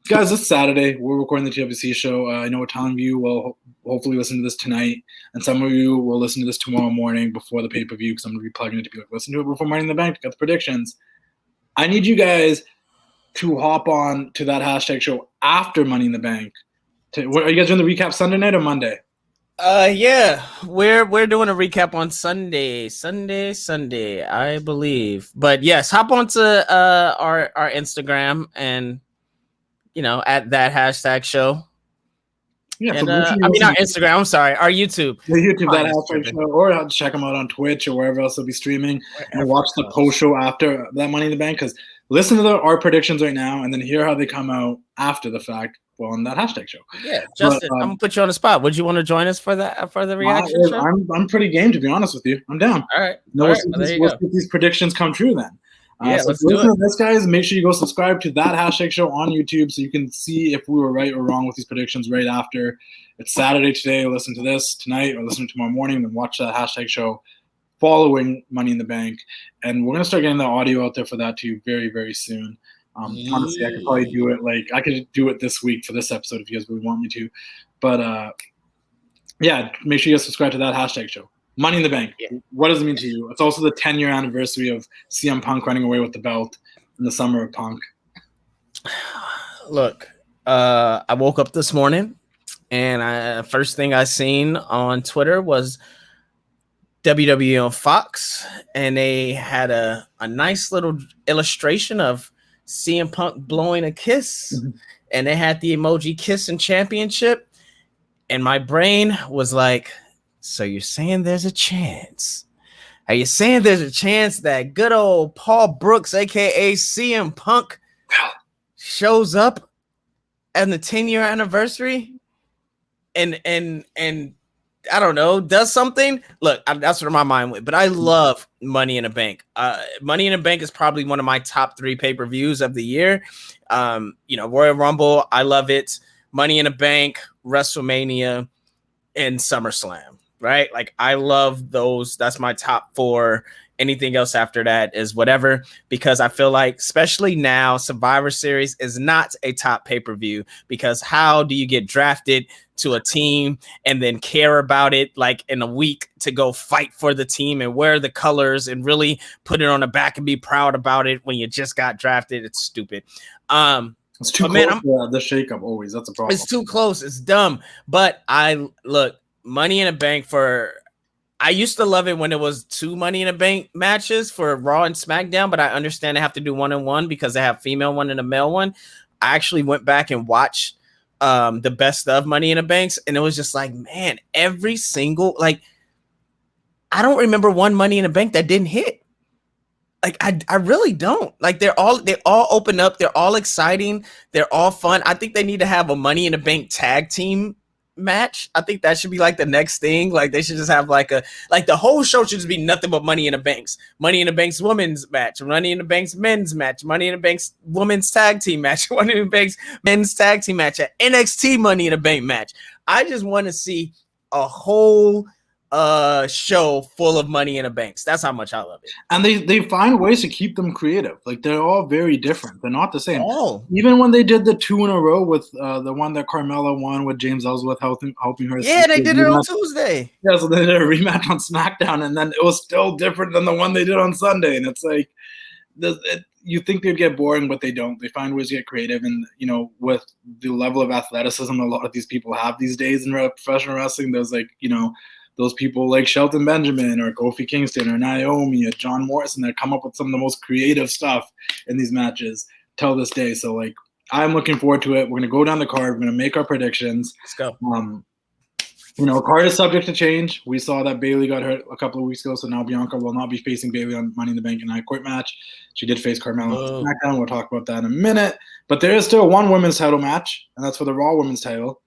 Guys, this Saturday, we're recording the TWC show. I know a ton of you will hopefully listen to this tonight, and some of you will listen to this tomorrow morning before the pay-per-view because I'm going to be plugging it to be like, listen to it before Money in the Bank to get the predictions. I need you guys to hop on to that hashtag show after Money in the Bank. Are you guys doing the recap Sunday night or Monday? Yeah, we're doing a recap on Sunday, I believe. But yes, hop onto our Instagram and at that hashtag show. Yeah, and, so I mean our Instagram. I'm sorry, our YouTube. The YouTube that hashtag show, or check them out on Twitch or wherever else they'll be streaming, and watch the post show after that Money in the Bank. Because listen to our predictions right now, and then hear how they come out after the fact. Well, on that hashtag show. Yeah, Justin, I'm gonna put you on the spot. Would you want to join us for the reaction show? I'm pretty game, to be honest with you. I'm down. All right. Let's see if these predictions come true then. Yeah, so let's do it. This, guys, make sure you go subscribe to that hashtag show on YouTube so you can see if we were right or wrong with these predictions right after. It's Saturday today. Listen to this tonight or listen to tomorrow morning, then watch that hashtag show following Money in the Bank. And we're going to start getting the audio out there for that too very, very soon. Honestly, I could probably do it. I could do it this week for this episode if you guys really want me to. But yeah, make sure you guys subscribe to that hashtag show. Money in the Bank. Yeah. What does it mean to you? It's also the 10-year anniversary of CM Punk running away with the belt in the summer of Punk. Look, I woke up this morning and first thing I seen on Twitter was WWE on Fox, and they had a nice little illustration of CM Punk blowing a kiss, and they had the emoji kissing championship, and my brain was like, so you're saying there's a chance? Are you saying there's a chance that good old Paul Brooks, aka CM Punk, shows up at the 10-year anniversary and I don't know, does something? Look, that's where my mind went. But I love Money in the Bank. Money in the Bank is probably one of my top 3 pay-per-views of the year. Royal Rumble, I love it. Money in the Bank, WrestleMania, and SummerSlam. Right? Like, I love those. That's my top 4. Anything else after that is whatever, because I feel like, especially now, Survivor Series is not a top pay-per-view, because how do you get drafted to a team and then care about it like in a week to go fight for the team and wear the colors and really put it on the back and be proud about it when you just got drafted? It's stupid. It's too close to the shakeup always. That's a problem. It's too close. It's dumb. But Money in the Bank I used to love it when it was 2 Money in the Bank matches for Raw and SmackDown, but I understand they have to do 1-on-1 because they have female one and a male one. I actually went back and watched the best of Money in the Banks, and it was just like, man, every single, I don't remember one Money in the Bank that didn't hit. I really don't. They all open up. They're all exciting. They're all fun. I think they need to have a Money in the Bank tag team match. I think that should be the next thing. They should just have the whole show should just be nothing but Money in the Banks. Money in the Banks women's match, Money in the Banks men's match, Money in the Banks women's tag team match, Money in the Banks men's tag team match, an NXT Money in the Bank match. I just want to see a whole show full of Money in the Banks. That's how much I love it. And they find ways to keep them creative. They're all very different. They're not the same. Oh. Even when they did the 2 in a row with the one that Carmella won with James Ellsworth helping her. Yeah, they did it on Tuesday. Yeah, so they did a rematch on SmackDown, and then it was still different than the one they did on Sunday. And it's you think they'd get boring, but they don't. They find ways to get creative. And, with the level of athleticism a lot of these people have these days in professional wrestling, there's those people like Shelton Benjamin or Kofi Kingston or Naomi or John Morrison that come up with some of the most creative stuff in these matches till this day. So I'm looking forward to it. We're going to go down the card. We're going to make our predictions. Let's go. Card is subject to change. We saw that Bayley got hurt a couple of weeks ago, so now Bianca will not be facing Bayley on Money in the Bank and I Quit match. She did face Carmella on SmackDown. We'll talk about that in a minute. But there is still one women's title match, and that's for the Raw women's title.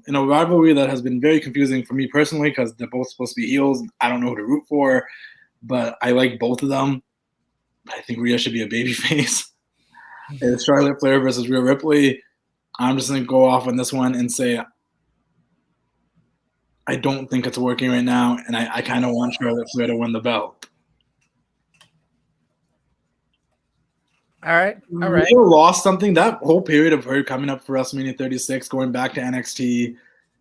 In a rivalry that has been very confusing for me personally because they're both supposed to be heels. I don't know who to root for, but I like both of them. I think Rhea should be a babyface. It's Charlotte Flair versus Rhea Ripley. I'm just going to go off on this one and say I don't think it's working right now, and I kind of want Charlotte Flair to win the belt. All right. Rhea lost something. That whole period of her coming up for WrestleMania 36, going back to NXT,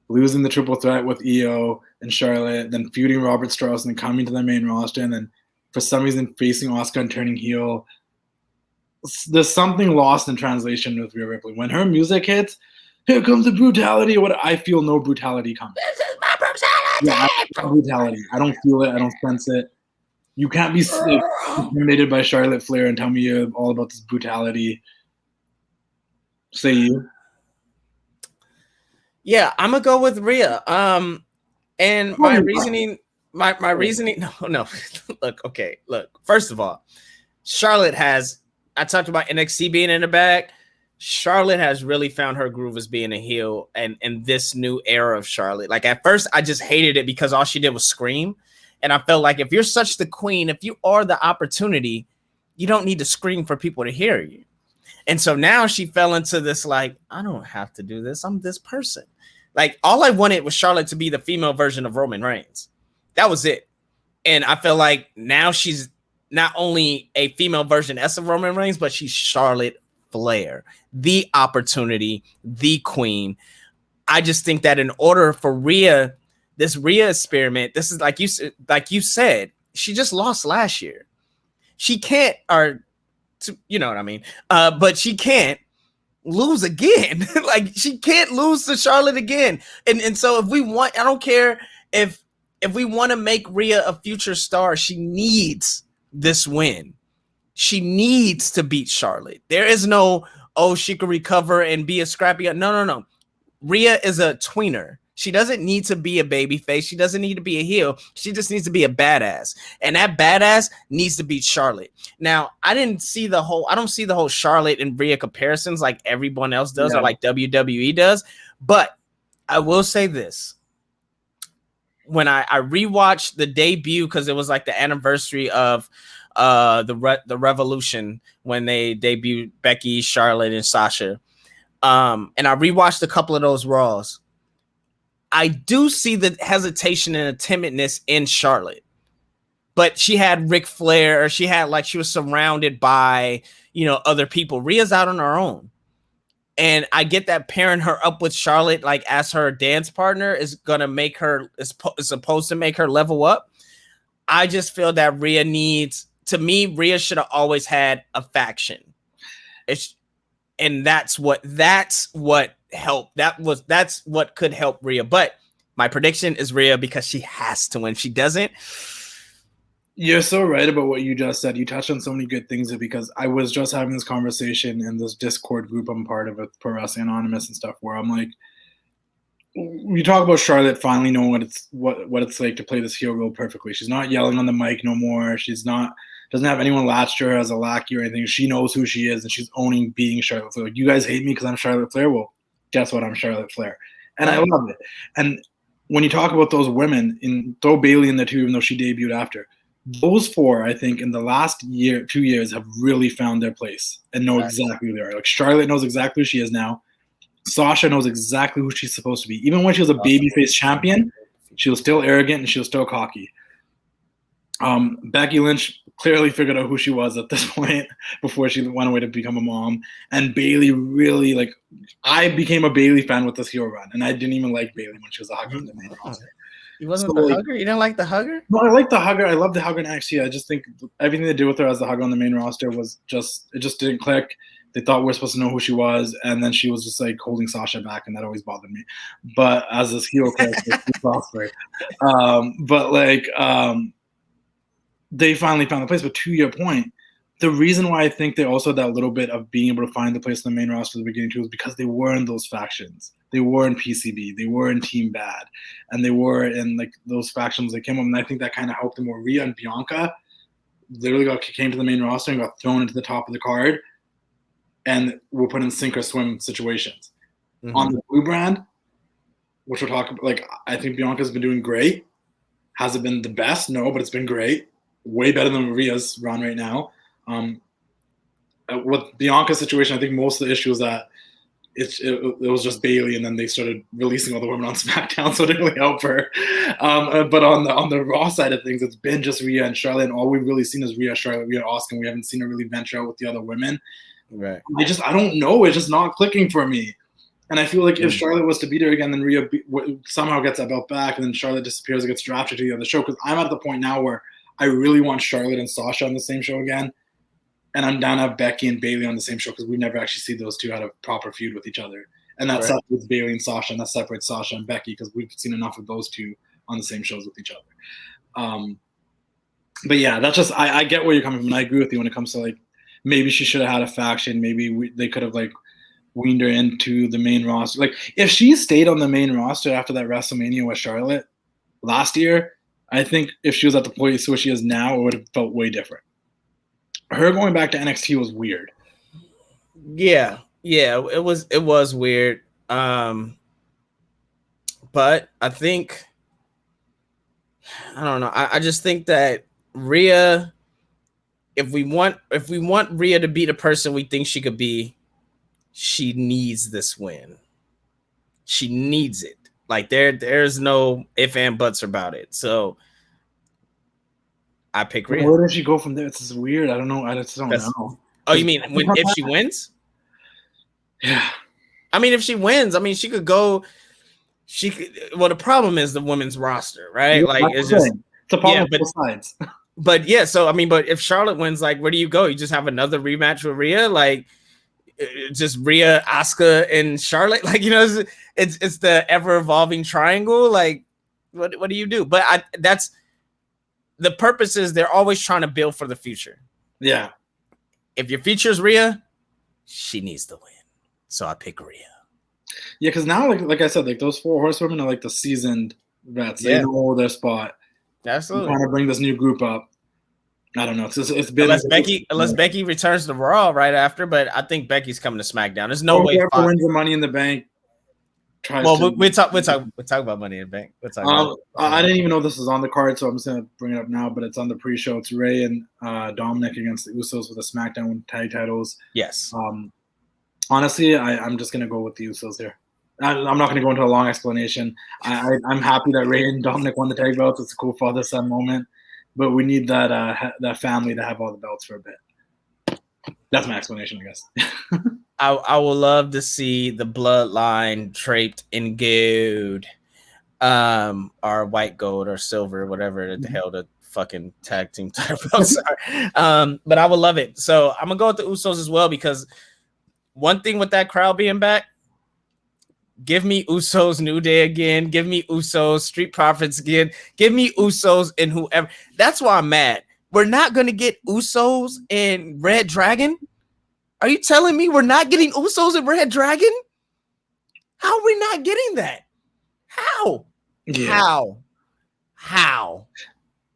losing the triple threat with Io and Charlotte, then feuding Robert Strauss, and then coming to the main roster, and then for some reason facing Asuka and turning heel. There's something lost in translation with Rhea Ripley. When her music hits, here comes the brutality. What I feel no brutality coming. This is my brutality. Yeah, brutality. I don't feel it. I don't sense it. You can't be intimidated by Charlotte Flair and tell me you're all about this brutality. Say you. Yeah, I'm gonna go with Rhea. And my reasoning. No. Look. First of all, Charlotte has. I talked about NXT being in the bag. Charlotte has really found her groove as being a heel and this new era of Charlotte. Like at first, I just hated it because all she did was scream. And I felt like if you're such the queen, if you are the opportunity, you don't need to scream for people to hear you. And so now she fell into this, like, I don't have to do this. I'm this person. Like all I wanted was Charlotte to be the female version of Roman Reigns. That was it. And I feel like now she's not only a female version of Roman Reigns, but she's Charlotte Flair, the opportunity, the queen. I just think that in order for Rhea, this Rhea experiment, this is like you said, she just lost last year. She can't, you know what I mean? But she can't lose again. Like she can't lose to Charlotte again. And so if we want, I don't care if we want to make Rhea a future star, she needs this win. She needs to beat Charlotte. There is no, she could recover and be a scrappy. No. Rhea is a tweener. She doesn't need to be a baby face. She doesn't need to be a heel. She just needs to be a badass. And that badass needs to beat Charlotte. Now, I don't see the whole Charlotte and Rhea comparisons like everyone else does or like WWE does. But I will say this. When I rewatched the debut, because it was like the anniversary of the Revolution when they debuted Becky, Charlotte, and Sasha. And I rewatched a couple of those Raws. I do see the hesitation and the timidness in Charlotte, but she had Ric Flair, or she was surrounded by, other people. Rhea's out on her own. And I get that pairing her up with Charlotte, like as her dance partner, is going to make her, is supposed to make her level up. I just feel that Rhea Rhea should have always had a faction. And that's what helped. That's what could help Rhea. But my prediction is Rhea because she has to win. If she doesn't. You're so right about what you just said. You touched on so many good things because I was just having this conversation in this Discord group I'm part of with Pro Wrestling Anonymous and stuff, where I'm like, we talk about Charlotte finally knowing what it's like to play this heel role perfectly. She's not yelling on the mic no more. Doesn't have anyone latched to her as a lackey or anything. She knows who she is, and she's owning being Charlotte Flair. Like, you guys hate me because I'm Charlotte Flair? Well, guess what? I'm Charlotte Flair. And I love it. And when you talk about those women, throw Bayley in there too, even though she debuted after, those four, I think, in the last 2 years, have really found their place and know exactly who they are. Like Charlotte knows exactly who she is now. Sasha knows exactly who she's supposed to be. Even when she was a babyface champion, she was still arrogant and she was still cocky. Becky Lynch clearly figured out who she was at this point before she went away to become a mom. And Bayley really, I became a Bayley fan with this heel run, and I didn't even like Bayley when she was a hugger in the main roster. You wasn't the hugger? You didn't like the hugger? No, I like the hugger. I love the hugger in NXT. I just think everything they did with her as the hugger on the main roster was it just didn't click. They thought we were supposed to know who she was, and then she was just like holding Sasha back, and that always bothered me. But as this heel character, she prospered. They finally found the place. But to your point, the reason why I think they also had that little bit of being able to find the place in the main roster at the beginning too is because they were in those factions. They were in PCB. They were in Team Bad, and they were in those factions that came up. And I think that kind of helped them. Where Rhea and Bianca literally came to the main roster and got thrown into the top of the card, and were put in sink or swim situations. Mm-hmm. On the Blue brand, which we'll talk about, I think Bianca's been doing great. Has it been the best? No, but it's been great. Way better than Rhea's run right now. with Bianca's situation, I think most of the issue is that it was just Bayley, and then they started releasing all the women on SmackDown, so it didn't really help her. But on the Raw side of things, it's been just Rhea and Charlotte, and all we've really seen is Rhea, Charlotte, Rhea, Asuka. We haven't seen her really venture out with the other women. Right. I don't know. It's just not clicking for me. And I feel like if Charlotte was to beat her again, then Rhea somehow gets that belt back, and then Charlotte disappears and gets drafted to the other show. Because I'm at the point now where I really want Charlotte and Sasha on the same show again. And I'm down to have Becky and Bayley on the same show because we never actually see those two have a proper feud with each other. And that separates Bayley and Sasha, and that separates Sasha and Becky because we've seen enough of those two on the same shows with each other. But yeah, that's just I get where you're coming from. And I agree with you when it comes to like maybe she should have had a faction. Maybe they could have like weaned her into the main roster. Like if she stayed on the main roster after that WrestleMania with Charlotte last year, I think if she was at the place where she is now, it would have felt way different. Her going back to NXT was weird. Yeah, it was weird. But I think I don't know. I just think that Rhea, if we want Rhea to be the person we think she could be, she needs this win. She needs it. Like there's no ifs and buts about it. So I pick Rhea. Where does she go from there? It's just weird. I don't know. I just don't know. Oh, you mean if she wins? Yeah. I mean, if she wins, I mean, she could go. She could. Well, the problem is the women's roster, right? Yeah, like it's just it's a problem on both sides. But yeah, so I mean, but if Charlotte wins, like, where do you go? You just have another rematch with Rhea, like just Rhea, Asuka, and Charlotte. Like, you know, it's the ever evolving triangle. Like, what do you do? But that's the purpose is they're always trying to build for the future. Yeah. If your future is Rhea, she needs to win. So I pick Rhea. Yeah, because now, like I said, like those 4 horsewomen are like the seasoned vets. They know their spot. Absolutely. Trying to bring this new group up. I don't know. It's been unless Becky returns to Raw right after, but I think Becky's coming to SmackDown. There's no way. Whoever wins the Money in the Bank. We'll talk about Money in the Bank. I didn't even know this was on the card, so I'm just gonna bring it up now. But it's on the pre-show. It's Ray and Dominic against the Usos with the SmackDown tag titles. Yes. Honestly, I'm just gonna go with the Usos here. I'm not gonna go into a long explanation. I'm happy that Ray and Dominic won the tag belts. It's a cool father-son moment, but we need that family to have all the belts for a bit. That's my explanation, I guess. I would love to see the bloodline draped in gold, or white gold or silver, whatever the hell the fucking tag team title belts are. But I would love it. So I'm gonna go with the Usos as well because one thing with that crowd being back, give me Usos New Day again. Give me Usos Street Profits again. Give me Usos and whoever. That's why I'm mad. We're not gonna get Usos and Red Dragon. Are you telling me we're not getting Usos and Red Dragon? How are we not getting that? How? Yeah. How?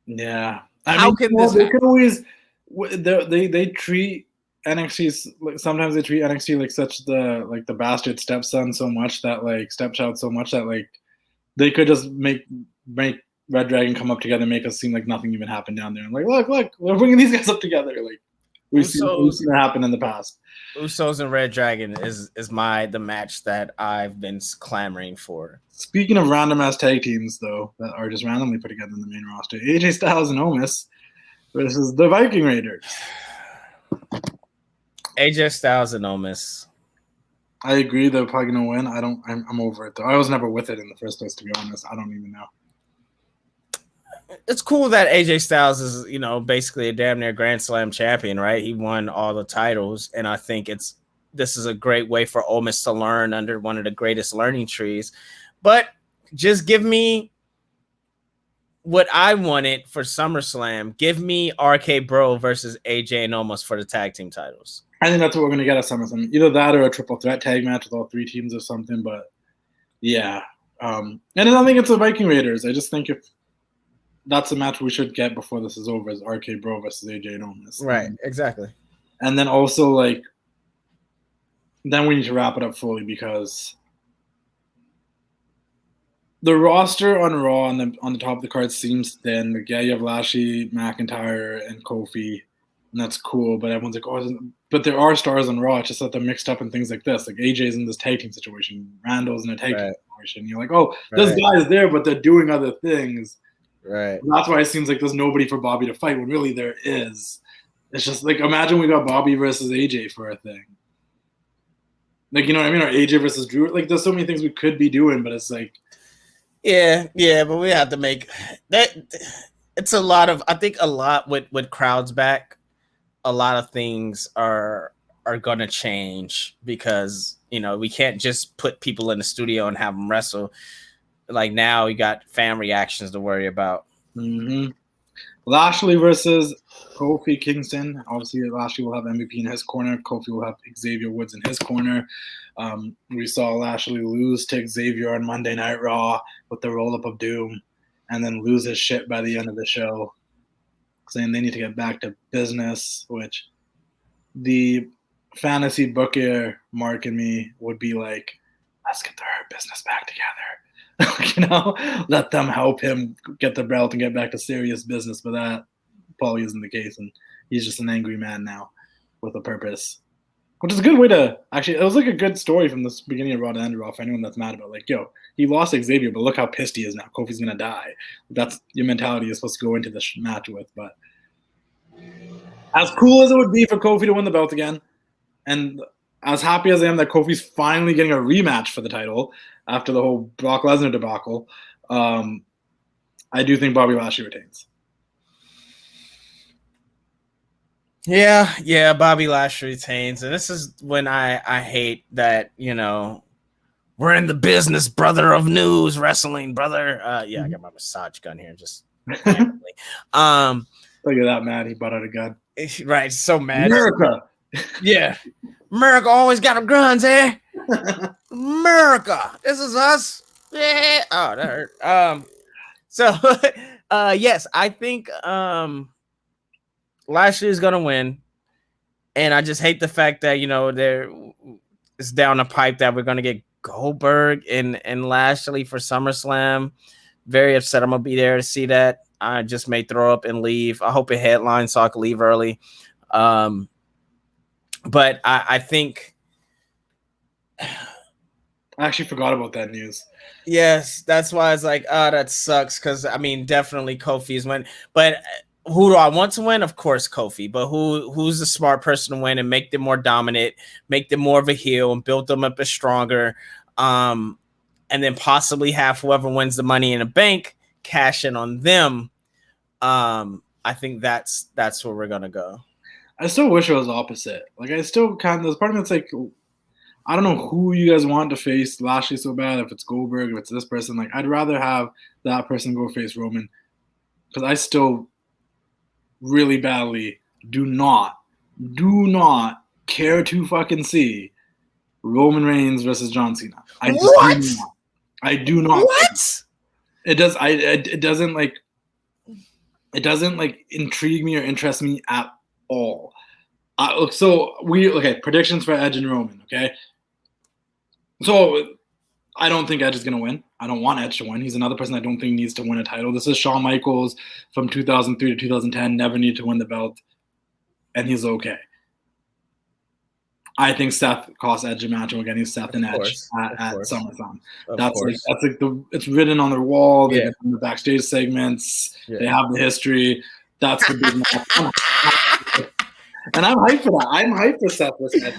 Yeah. How can this? They could always. They treat NXT. Sometimes they treat NXT like such the bastard stepson so much that like stepchild so much that like they could just make Red Dragon come up together and make us seem like nothing even happened down there. And like, look, we're bringing these guys up together. Like. We've seen that happen in the past. Usos and Red Dragon is the match that I've been clamoring for. Speaking of random ass tag teams, though, that are just randomly put together in the main roster, AJ Styles and Omos versus the Viking Raiders. AJ Styles and Omos. I agree they're probably gonna win. I'm over it though. I was never with it in the first place, to be honest. I don't even know. It's cool that AJ Styles is, basically a damn near Grand Slam champion, right? He won all the titles, and I think this is a great way for Omos to learn under one of the greatest learning trees. But just give me what I wanted for SummerSlam. Give me RK Bro versus AJ and Omos for the tag team titles. I think that's what we're gonna get at SummerSlam. Either that or a triple threat tag match with all 3 teams or something. But yeah, and I don't think it's the Viking Raiders. I just think if that's a match we should get before this is over is RK Bro versus AJ and Omos. Right, exactly. And then also then we need to wrap it up fully because the roster on Raw on the top of the card seems thin. Like, yeah, you have Lashley, McIntyre, and Kofi, and that's cool. But everyone's like, oh, But there are stars on Raw. It's just that they're mixed up in things like this. Like AJ's in this tag team situation. Randall's in a tag team situation. You're like, oh, this guy is there, but they're doing other things. Right. And that's why it seems like there's nobody for Bobby to fight when really there is. It's just like, imagine we got Bobby versus AJ for a thing. Like, you know what I mean? Or AJ versus Drew. Like, there's so many things we could be doing, but it's like. Yeah, but we have to make that. It's a lot of, I think a lot with crowds back, a lot of things are going to change because, you know, we can't just put people in the studio and have them wrestle. Like now we got fan reactions to worry about. Mm-hmm. Lashley versus Kofi Kingston. Obviously, Lashley will have MVP in his corner. Kofi will have Xavier Woods in his corner. We saw Lashley lose to Xavier on Monday Night Raw with the roll-up of Doom and then lose his shit by the end of the show, saying they need to get back to business, which the fantasy booker Mark and me would be like, let's get the Hurt Business back together. You know, let them help him get the belt and get back to serious business. But that probably isn't the case, and he's just an angry man now with a purpose, which is a good way to actually. It was like a good story from the beginning of Raw to end of Raw for anyone that's mad about. Like, yo, he lost Xavier, but look how pissed he is now. Kofi's gonna die. That's your mentality you're supposed to go into this match with. But as cool as it would be for Kofi to win the belt again, and as happy as I am that Kofi's finally getting a rematch for the title after the whole Brock Lesnar debacle, I do think Bobby Lashley retains. Yeah, Bobby Lashley retains. And this is when I hate that, you know, we're in the business, brother of news, wrestling, brother. I got my massage gun here, just look at that, mad. He bought out a gun. Right, so mad. America. Yeah. America always got a guns, eh? America. This is us. Yeah. Oh, that hurt. So yes, I think Lashley is gonna win. And I just hate the fact that, you know, it's down the pipe that we're gonna get Goldberg and Lashley for SummerSlam. Very upset. I'm gonna be there to see that. I just may throw up and leave. I hope it headlines so I can leave early. But I think I actually forgot about that news. Yes, that's why it's like, that sucks. Because I mean, definitely Kofi's win. But who do I want to win? Of course, Kofi. But who's the smart person to win and make them more dominant, make them more of a heel, and build them up as stronger, and then possibly have whoever wins the Money in the Bank cash in on them. I think that's where we're gonna go. I still wish it was opposite. Like, I still kind of, there's part of me that's like, I don't know who you guys want to face Lashley so bad, if it's Goldberg, if it's this person. Like, I'd rather have that person go face Roman, because I still really badly do not care to fucking see Roman Reigns versus John Cena. I do not. What? It doesn't intrigue me or interest me at all. Predictions for Edge and Roman. Okay, so I don't think Edge is gonna win. I don't want Edge to win. He's another person I don't think needs to win a title. This is Shawn Michaels from 2003 to 2010. Never need to win the belt, and he's okay. I think Seth cost Edge a match, and we're getting Seth and Edge at SummerSlam. It's written on their wall. They get the backstage segments. Yeah. They have the history. That's the big match. And I'm hyped for that. I'm hyped for Seth versus Edge.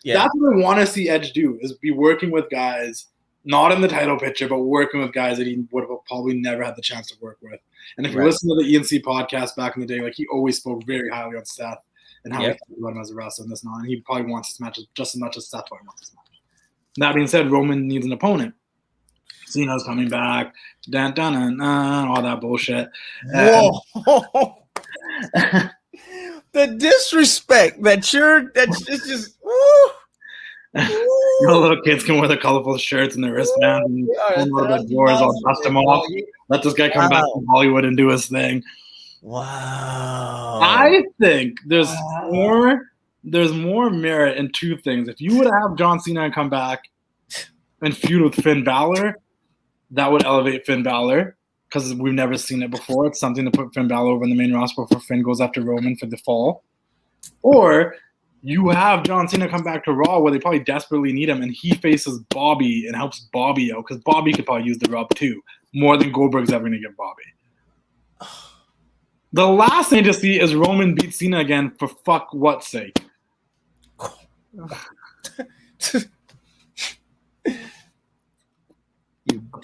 That's what I want to see Edge do, is be working with guys, not in the title picture, but working with guys that he would have probably never had the chance to work with. And if you listen to the ENC podcast back in the day, like, he always spoke very highly on Seth and how he felt about him as a wrestler and this and that. And he probably wants this match just as much as Seth probably wants this match. That being said, Roman needs an opponent. Cena's coming back, all that bullshit. Whoa. The disrespect that's just little kids can wear the colorful shirts and the wristbands and the doors, all dust them off. Let this guy come back from Hollywood and do his thing. Wow. I think there's more merit in two things. If you would have John Cena come back and feud with Finn Balor, that would elevate Finn Balor, because we've never seen it before. It's something to put Finn Balor over in the main roster before Finn goes after Roman for the fall. Or You have John Cena come back to Raw where they probably desperately need him, and he faces Bobby and helps Bobby out because Bobby could probably use the rub too, more than Goldberg's ever going to give Bobby. The last thing to see is Roman beat Cena again for fuck what's sake.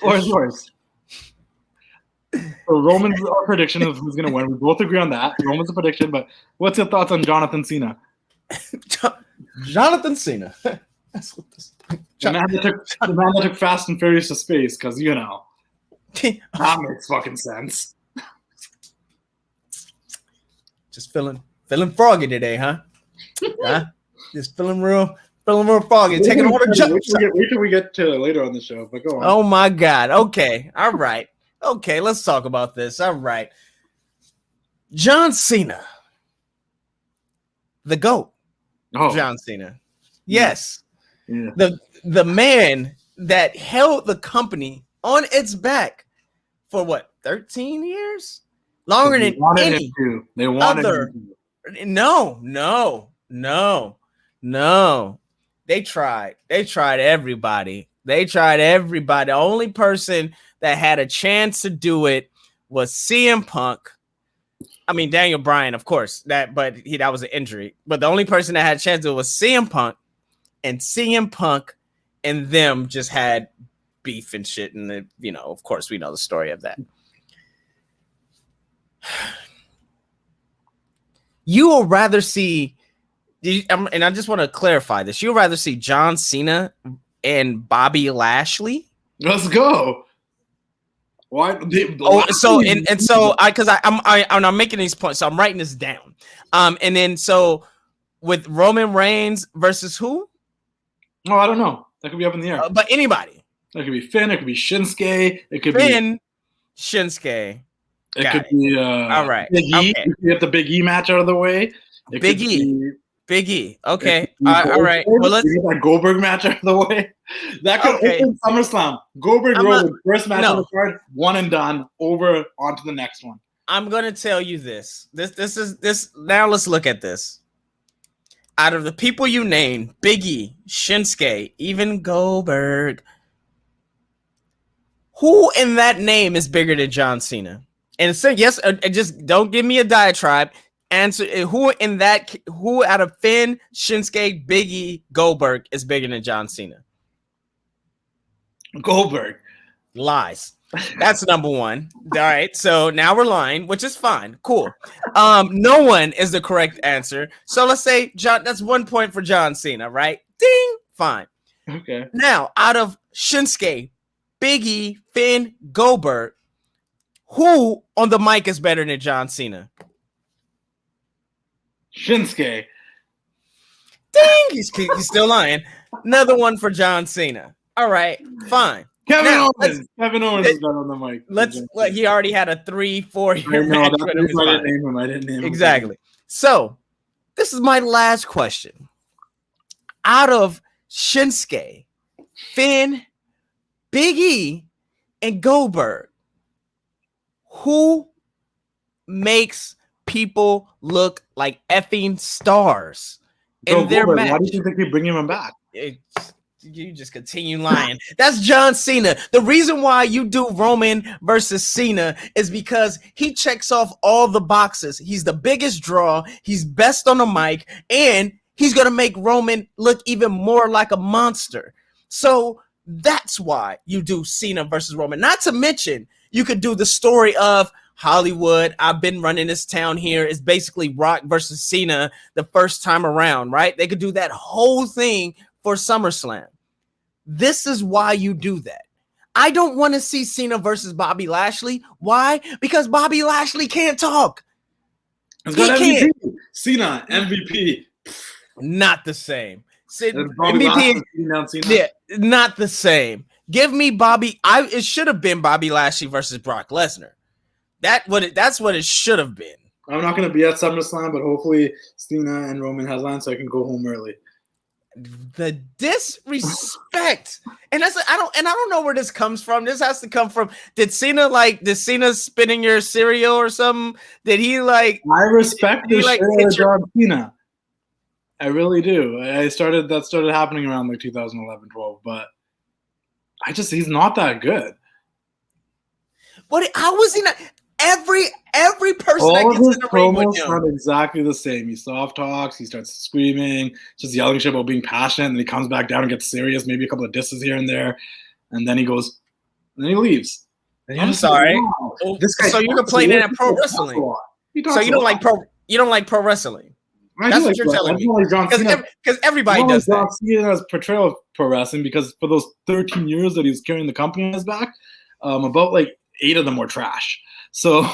Or yours. So Roman's our prediction of who's going to win. We both agree on that. Roman's a prediction, but what's your thoughts on Jonathan Cena? Jonathan Cena. That's what this. The man that took Fast and Furious to space, because that makes fucking sense. Just feeling froggy today, huh? Just feeling real foggy. Taking all the jumps. Wait till we get to later on the show, but go on. Oh my God. Okay. All right. Okay, let's talk about this. All right. John Cena. The GOAT. Oh. John Cena. Yes. Yeah. The man that held the company on its back for what, 13 years? Longer than any other. No. They tried everybody. The only person that had a chance to do it was CM Punk. I mean, Daniel Bryan, of course, that was an injury. But the only person that had a chance to do it was CM Punk, and CM Punk and them just had beef and shit. And of course, we know the story of that. You will rather see, and I just want to clarify this. You'll rather see John Cena and Bobby Lashley. Let's go. Why? I'm making these points, so I'm writing this down. And then so with Roman Reigns versus who? Oh, I don't know. That could be up in the air. But anybody. That could be Finn. It could be Shinsuke. It could be Shinsuke. It could be all right. Big E. Okay. You get the Big E match out of the way. Big E. Okay. All right. Well, let's get that Goldberg match out of the way. That could open SummerSlam. Goldberg Roman first match on the card, one and done. Over onto the next one. I'm gonna tell you this. This is now. Let's look at this. Out of the people you named, Big E, Shinsuke, even Goldberg, who in that name is bigger than John Cena? And so, yes, just don't give me a diatribe. Answer who out of Finn, Shinsuke, Big E, Goldberg is bigger than John Cena? Goldberg. Lies. That's number one. All right. So now we're lying, which is fine. Cool. No one is the correct answer. So let's say John, that's 1 point for John Cena, right? Ding. Fine. Okay. Now, out of Shinsuke, Big E, Finn, Goldberg, who on the mic is better than John Cena? Shinsuke. Ding! He's still lying. Another one for John Cena. All right, fine. Kevin Owens is better on the mic. He already had a 3-4 year match. I didn't name him. Exactly. So, this is my last question. Out of Shinsuke, Finn, Big E, and Goldberg, who makes people look like effing stars in their match? Why do you think they keep bringing him back? You just continue lying. That's John Cena. The reason why you do Roman versus Cena is because he checks off all the boxes. He's the biggest draw. He's best on the mic, and he's going to make Roman look even more like a monster. So that's why you do Cena versus Roman. Not to mention, you could do the story of Hollywood. I've been running this town here. It's basically Rock versus Cena the first time around, right? They could do that whole thing for SummerSlam. This is why you do that. I don't want to see Cena versus Bobby Lashley. Why? Because Bobby Lashley can't talk. He can't. Cena, MVP. Not the same. MVP, yeah, not the same. Give me Bobby. It should have been Bobby Lashley versus Brock Lesnar. That's what it should have been. I'm not going to be at SummerSlam, but hopefully Cena and Roman headline so I can go home early. The disrespect, and I don't know where this comes from. This has to come from. Did Cena spit in your cereal or something? Did he like? I respect the shit out of John Cena. I really do. That started happening around like 2011, 12, but he's not that good. What? How was he not? Every person All that of gets his in the ring with promos him, sound exactly the same. He soft talks, he starts screaming, just yelling shit about being passionate, and then he comes back down and gets serious, maybe a couple of disses here and there, and then he goes, and then he leaves. And I'm sorry. Like, wow, this guy So you're complaining at pro wrestling. So you don't like pro wrestling. That's what you're telling me. Because everybody does that. John Cena's portrayal of pro wrestling, because for those 13 years that he was carrying the company on his back, about like 8 of them were trash. So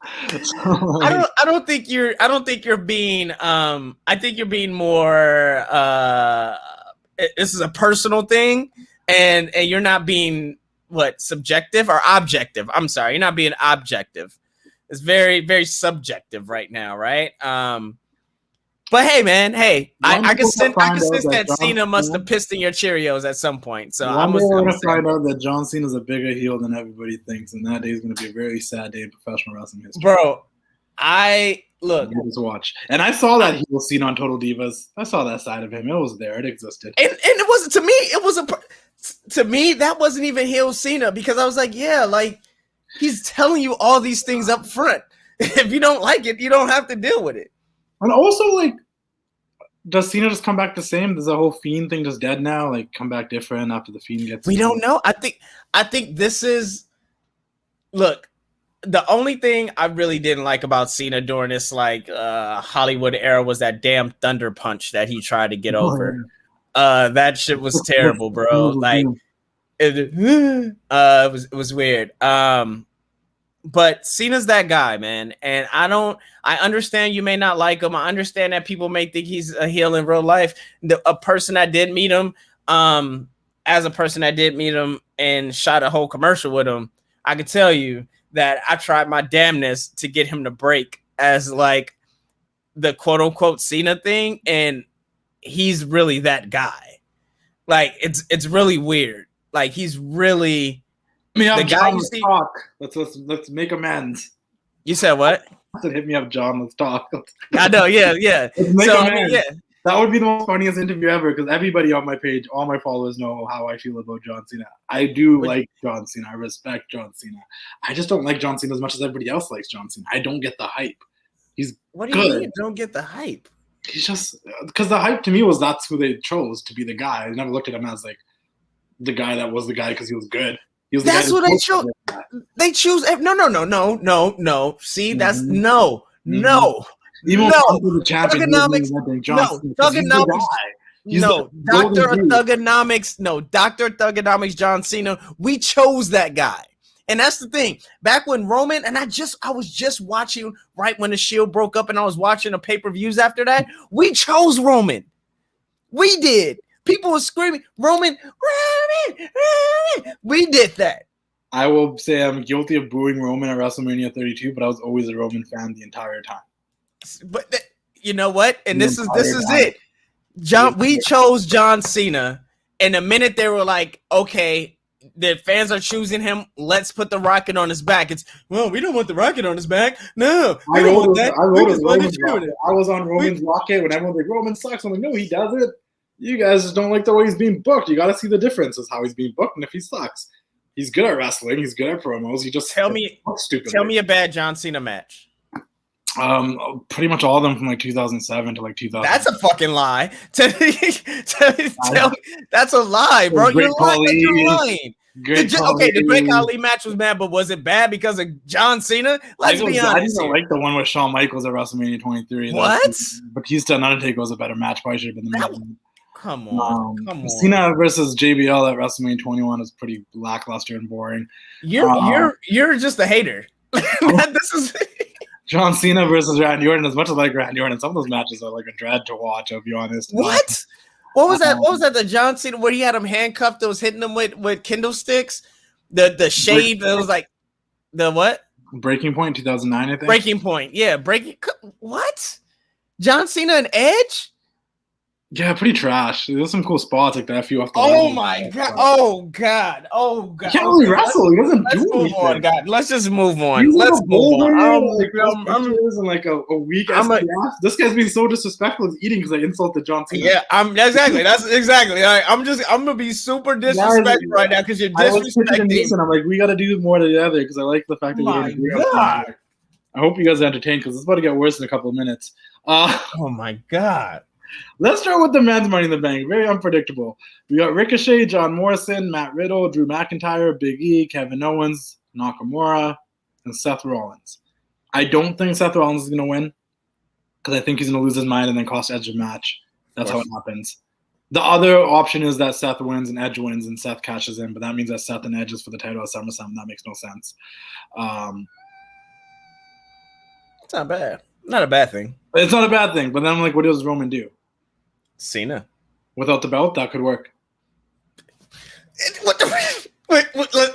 I don't think you're being I think you're being more this is a personal thing, and you're not being subjective or objective. I'm sorry, you're not being objective. It's very, very subjective right now, right? But hey, man, I can sense that Cena must have pissed in your Cheerios at some point. So I'm going to find out that John Cena is a bigger heel than everybody thinks, and that day is going to be a very sad day in professional wrestling history. Bro, look. Just watch, and I saw that heel Cena on Total Divas. I saw that side of him. It was there. It existed, and it wasn't to me. It was to me that wasn't even heel Cena, because I was like, yeah, like he's telling you all these things up front. If you don't like it, you don't have to deal with it. And also, like, does Cena just come back the same? Does the whole Fiend thing just dead now? Like, come back different after the Fiend gets? We don't know. I think this is. Look, the only thing I really didn't like about Cena during this Hollywood era was that damn Thunder Punch that he tried to get over. That shit was terrible, bro. Like, it was weird. But Cena's that guy, man. And I understand you may not like him. I understand that people may think he's a heel in real life. A person that did meet him, as a person that did meet him and shot a whole commercial with him, I can tell you that I tried my damnness to get him to break as like the quote unquote Cena thing. And he's really that guy. Like, it's really weird. Like, he's really the guy you see. Talk. Let's make amends. You said what? I said, hit me up, John. Let's talk. I know, yeah. So I mean, yeah, that would be the most funniest interview ever, because everybody on my page, all my followers know how I feel about John Cena. I do like John Cena. I respect John Cena. I just don't like John Cena as much as everybody else likes John Cena. I don't get the hype. He's what do you mean? Don't get the hype? He's just because the hype to me was that's who they chose to be the guy. I never looked at him as like the guy that was the guy because he was good. That's what they chose. They choose. No. See, that's no. Even the champion, Thugonomics. Doctor Thugonomics. No, Doctor Thugonomics. John Cena. We chose that guy, and that's the thing. Back when Roman and I was just watching right when the Shield broke up, and I was watching the pay-per-views after that. We chose Roman. We did. People were screaming, Roman. We did that. I will say I'm guilty of booing Roman at WrestleMania 32, but I was always a Roman fan the entire time. But you know what? And this is it. We chose John Cena, and the minute they were like, okay, the fans are choosing him, let's put the rocket on his back. It's, well, we don't want the rocket on his back. No, I was on Roman's rocket when everyone's like, Roman sucks. I'm like, no, he doesn't. You guys just don't like the way he's being booked. You got to see the difference is how he's being booked, and if he sucks. He's good at wrestling. He's good at promos. He just tell me a bad John Cena match. Pretty much all of them from like 2007 to like 2000. That's a fucking lie. Tell me, that's a lie, bro. You're lying. The Great Khali match was bad, but was it bad because of John Cena? Let's be honest. I didn't like the one with Shawn Michaels at WrestleMania 23. What? Batista and Undertaker was a better match. Probably should have been the main. Come on. Cena versus JBL at WrestleMania 21 is pretty lackluster and boring. You're just a hater. This is John Cena versus Randy Orton. As much as I like Randy Orton, some of those matches are like a dread to watch. I'll be honest. What? What was that? What was that? The John Cena where he had him handcuffed? That was hitting him with Kindle sticks. The shade. It was like the what? Breaking Point 2009. I think. Breaking Point. Yeah. What? John Cena and Edge. Yeah, pretty trash. There's some cool spots like that. Few off the. Oh my god! Oh god! Oh god! He can't really wrestle. He doesn't Let's do move anything. on, God. Let's just move on. He's like Let's a move boulder, on. like and like a weak SPF. This guy's being so disrespectful. He's eating because I insulted John Cena. Yeah, that's exactly. I'm gonna be super disrespectful right now because you're disrespecting. Neesin. I'm like, we got to do more together because I like the fact that my god. I hope you guys are entertained because it's about to get worse in a couple of minutes. Oh my god. Let's start with the men's Money in the Bank. Very unpredictable. We got Ricochet, John Morrison, Matt Riddle, Drew McIntyre, Big E, Kevin Owens, Nakamura, and Seth Rollins. I don't think Seth Rollins is going to win because I think he's going to lose his mind and then cost Edge a match. That's how it happens. The other option is that Seth wins and Edge wins and Seth cashes in, but that means that Seth and Edge is for the title at SummerSlam. That makes no sense. It's not bad. Not a bad thing. It's not a bad thing, but then I'm like, what does Roman do? Cena. Without the belt, that could work. Wait,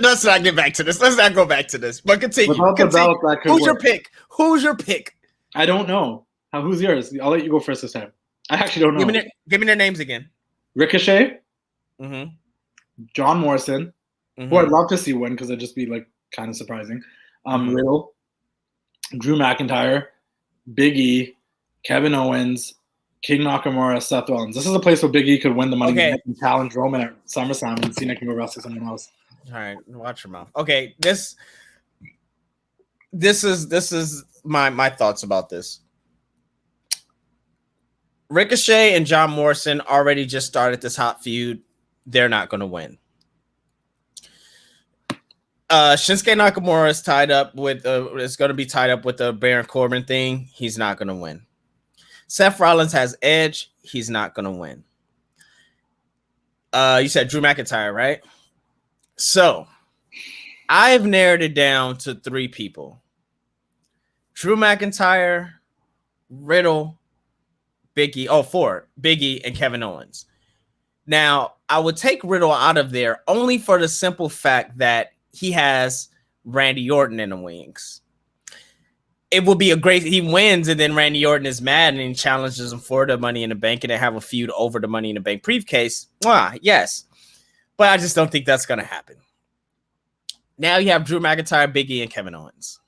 let's not get back to this. Let's not go back to this. But continue. Without the belt, that could Who's work. your pick? Who's your pick? I don't know. Who's yours? I'll let you go first this time. I actually don't know. Give me their names again. Ricochet. Mm-hmm. John Morrison. Mm-hmm. Who I'd love to see win because it'd just be like kind of surprising. Riddle. Drew McIntyre. Big E. Kevin Owens. King Nakamura, Seth Rollins. This is a place where Big E could win the money and challenge Roman at SummerSlam and Cena can go wrestle someone else. All right, watch your mouth. Okay, this is my thoughts about this. Ricochet and John Morrison already just started this hot feud. They're not going to win. Shinsuke Nakamura is tied up with is going to be tied up with the Baron Corbin thing. He's not going to win. Seth Rollins has Edge. He's not going to win. You said Drew McIntyre, right? So I've narrowed it down to 3 people. Drew McIntyre, Riddle, Big E. 4. Big E and Kevin Owens. Now, I would take Riddle out of there only for the simple fact that he has Randy Orton in the wings. It will be he wins and then Randy Orton is mad and he challenges him for the Money in the Bank and they have a feud over the Money in the Bank briefcase. Yes. But I just don't think that's going to happen. Now you have Drew McIntyre, Big E, and Kevin Owens.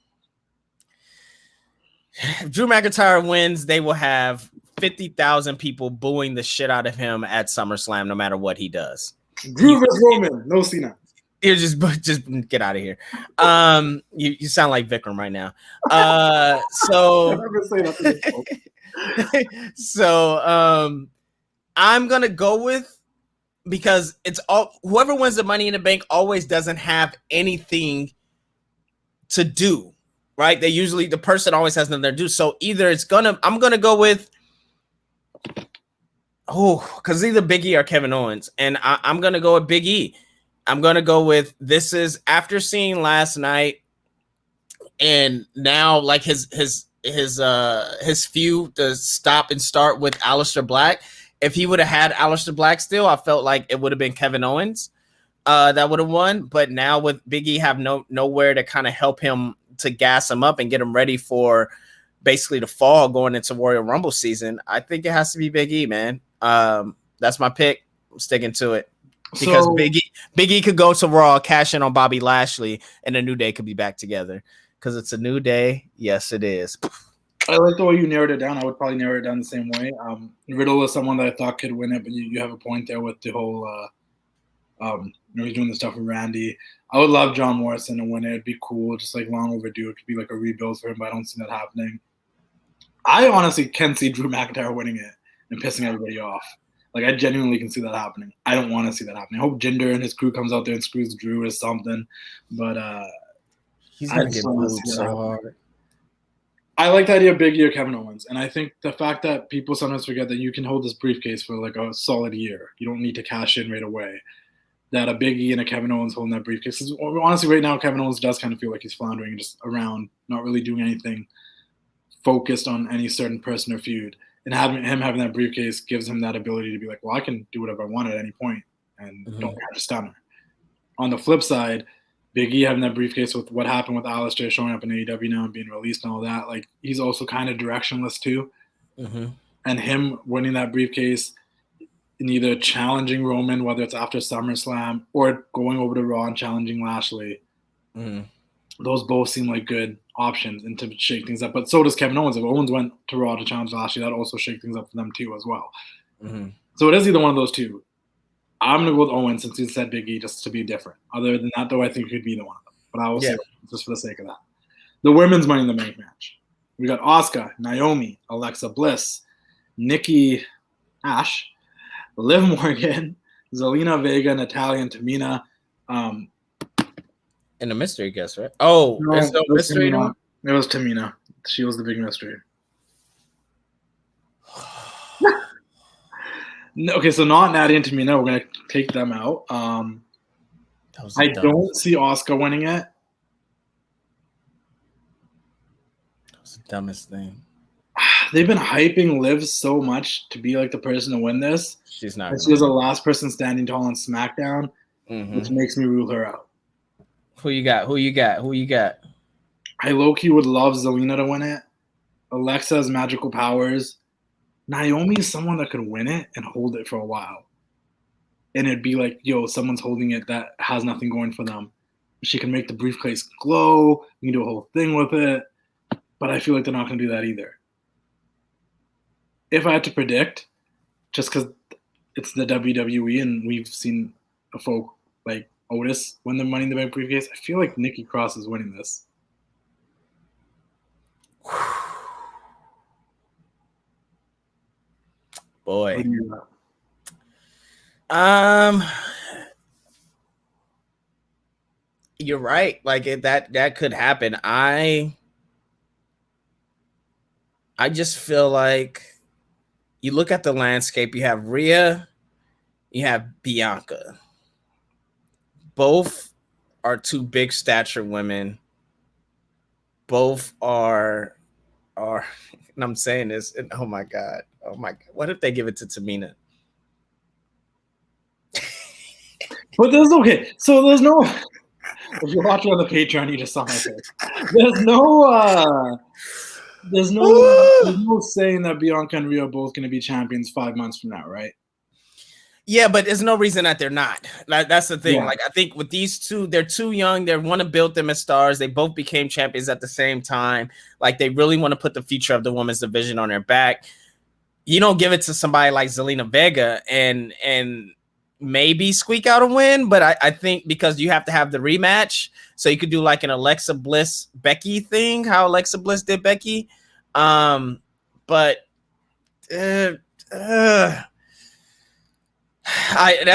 If Drew McIntyre wins, they will have 50,000 people booing the shit out of him at SummerSlam no matter what he does. Drew versus Roman, no Cena. You just get out of here. You sound like Vikram right now. I'm gonna go with, because it's all whoever wins the Money in the Bank always doesn't have anything to do, right? The person always has nothing to do. So either I'm gonna go with because either Big E or Kevin Owens, and I'm gonna go with Big E. I'm going to go with this is after seeing last night and now like his feud to stop and start with Aleister Black. If he would have had Aleister Black still, I felt like it would have been Kevin Owens that would have won. But now with Big E have nowhere to kind of help him to gas him up and get him ready for basically the fall going into Royal Rumble season, I think it has to be Big E, man. That's my pick. I'm sticking to it. Because Big E could go to Raw, cash in on Bobby Lashley, and a New Day could be back together. Because it's a new day. Yes, it is. I like the way you narrowed it down. I would probably narrow it down the same way. Riddle is someone that I thought could win it, but you have a point there with the whole he's doing the stuff with Randy. I would love John Morrison to win it. It'd be cool, just like long overdue. It could be like a rebuild for him, but I don't see that happening. I honestly can see Drew McIntyre winning it and pissing everybody off. Like, I genuinely can see that happening. I don't want to see that happening. I hope Jinder and his crew comes out there and screws Drew or something. But he's going to get booed so hard. I like the idea of Big E or Kevin Owens. And I think the fact that people sometimes forget that you can hold this briefcase for like a solid year. You don't need to cash in right away. That a Big E and a Kevin Owens holding that briefcase. Honestly, right now, Kevin Owens does kind of feel like he's floundering just around, not really doing anything focused on any certain person or feud. And having that briefcase gives him that ability to be like, well, I can do whatever I want at any point and don't catch a stunner. On the flip side, Big E having that briefcase with what happened with Aleister showing up in AEW now and being released and all that, like, he's also kind of directionless too. Mm-hmm. And him winning that briefcase in either challenging Roman, whether it's after SummerSlam, or going over to Raw and challenging Lashley. Those both seem like good options and to shake things up. But so does Kevin Owens. If Owens went to Raw to challenge Lashley, that also shake things up for them too as well. So it is either one of those two. I'm going to go with Owens since you said Big E just to be different. Other than that, though, I think it could be either one of them. But I will say just for the sake of that. The women's Money in the Bank match. We got Asuka, Naomi, Alexa Bliss, Nikki Ash, Liv Morgan, Zelina Vega, Natalya, and Tamina. And a mystery guest, right? Oh, No, there's no mystery Tamina. It was Tamina. She was the big mystery. No, okay, so not Natty and Tamina. We're going to take them out. I don't see Asuka winning it. That was the dumbest thing. They've been hyping Liv so much to be like the person to win this. She's not. And she was the last person standing tall on SmackDown, which makes me rule her out. Who you got? I low-key would love Zelina to win it. Alexa has magical powers. Naomi is someone that could win it and hold it for a while. And it'd be like, yo, someone's holding it that has nothing going for them. She can make the briefcase glow. You can do a whole thing with it. But I feel like they're not going to do that either. If I had to predict, just because it's the WWE and we've seen a folk like Otis win the Money in the Bank briefcase, I feel like Nikki Cross is winning this. Boy. You're right. Like that could happen. I just feel like you look at the landscape, you have Rhea, you have Bianca. Both are two big stature women. Both are and I'm saying this, and oh my God. What if they give it to Tamina? But there's okay. So there's no. If you're watching on the Patreon, you just saw my face. There's no saying that Bianca and Rhea are both going to be champions 5 months from now, right? Yeah, but there's no reason that they're not. That's the thing. Yeah. Like, I think with these two, they're too young. They want to build them as stars. They both became champions at the same time. Like, they really want to put the future of the women's division on their back. You don't give it to somebody like Zelina Vega and maybe squeak out a win, but I think because you have to have the rematch, so you could do like an Alexa Bliss Becky thing, how Alexa Bliss did Becky. But that's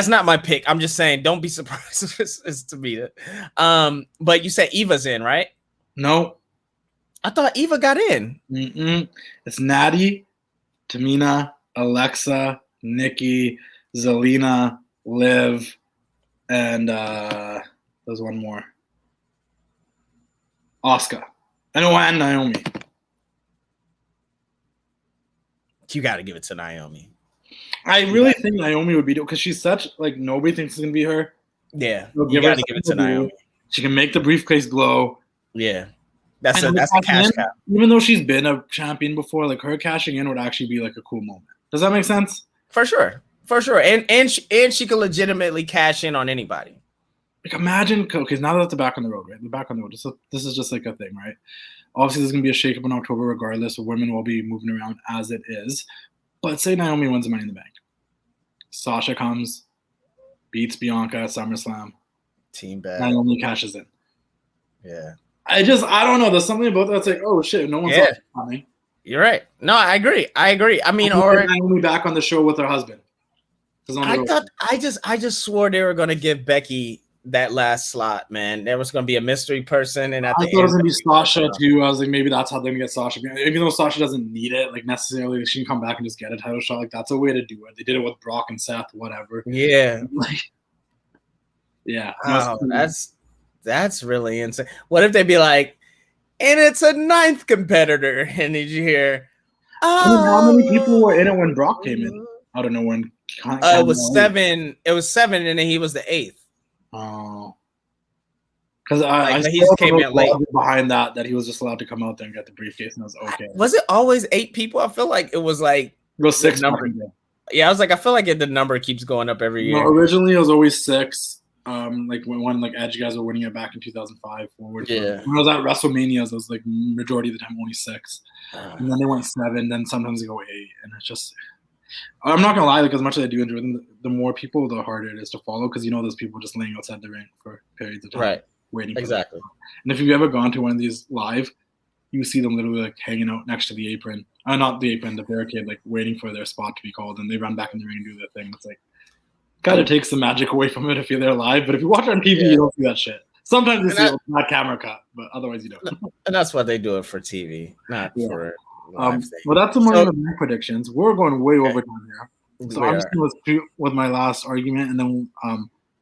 not my pick. I'm just saying, don't be surprised if it's Tamina. But you said Eva's in, right? No. I thought Eva got in. It's Natty, Tamina, Alexa, Nikki, Zelina, Liv, and there's one more. Asuka. And Naomi. You got to give it to Naomi. I really think Naomi would be, because she's such, like, nobody thinks it's going to be her. Yeah, you got to give it to Naomi. She can make the briefcase glow. Yeah. That's a cash cow. Even though she's been a champion before, like, her cashing in would actually be, like, a cool moment. Does that make sense? For sure. And she could legitimately cash in on anybody. Like, imagine, because now that's the back on the road, right? The back on the road. This is just like a thing, right? Obviously, there's going to be a shakeup in October regardless. So women will be moving around as it is. But say Naomi wins the Money in the Bank. Sasha comes, beats Bianca at SummerSlam. Team bad. Naomi cashes in. Yeah. I don't know. There's something about that that's like, oh, shit, no one's coming. You're right. No, I agree. I mean, or Naomi back on the show with her husband. I just swore they were going to give Becky that last slot, man. There was going to be a mystery person, and I thought it was going to be Sasha too. I was like, maybe that's how they're going to get Sasha. Even though Sasha doesn't need it, like, necessarily, she can come back and just get a title shot. Like, that's a way to do it. They did it with Brock and Seth, whatever. Yeah. Like, yeah. Wow, that's really insane. What if they be like, and it's a 9th competitor, and did you hear? How many people were in it when Brock came in? I don't know when. It was 7. It was 7, and then he was the 8th. Oh, because I he came in late behind that he was just allowed to come out there and get the briefcase, and I was okay. Was it always 8 people? I feel like it was like it was 6. Yeah, I was like, I feel like the number keeps going up every year. No, originally it was always 6. Like when like Edge guys were winning it back in 2005 forward. Yeah. When I was at WrestleManias, it was like majority of the time only 6. And then they went 7, then sometimes they go 8. And it's just, I'm not gonna lie, like as much as I do enjoy them, the more people, the harder it is to follow, because you know those people just laying outside the ring for periods of time. Right. Waiting. Exactly. And if you've ever gone to one of these live, you see them literally like hanging out next to the apron. Not the apron, the barricade, like waiting for their spot to be called, and they run back in the ring and do their thing. It's like kind of takes the magic away from it if you're there live. But if you watch it on TV, you don't see that shit. Sometimes you see that camera cut, but otherwise you don't. And that's why they do it for TV, not for live thing. Well, that's the Money in the Bank predictions. We're going way over time here. So I'm just going to shoot with my last argument, and then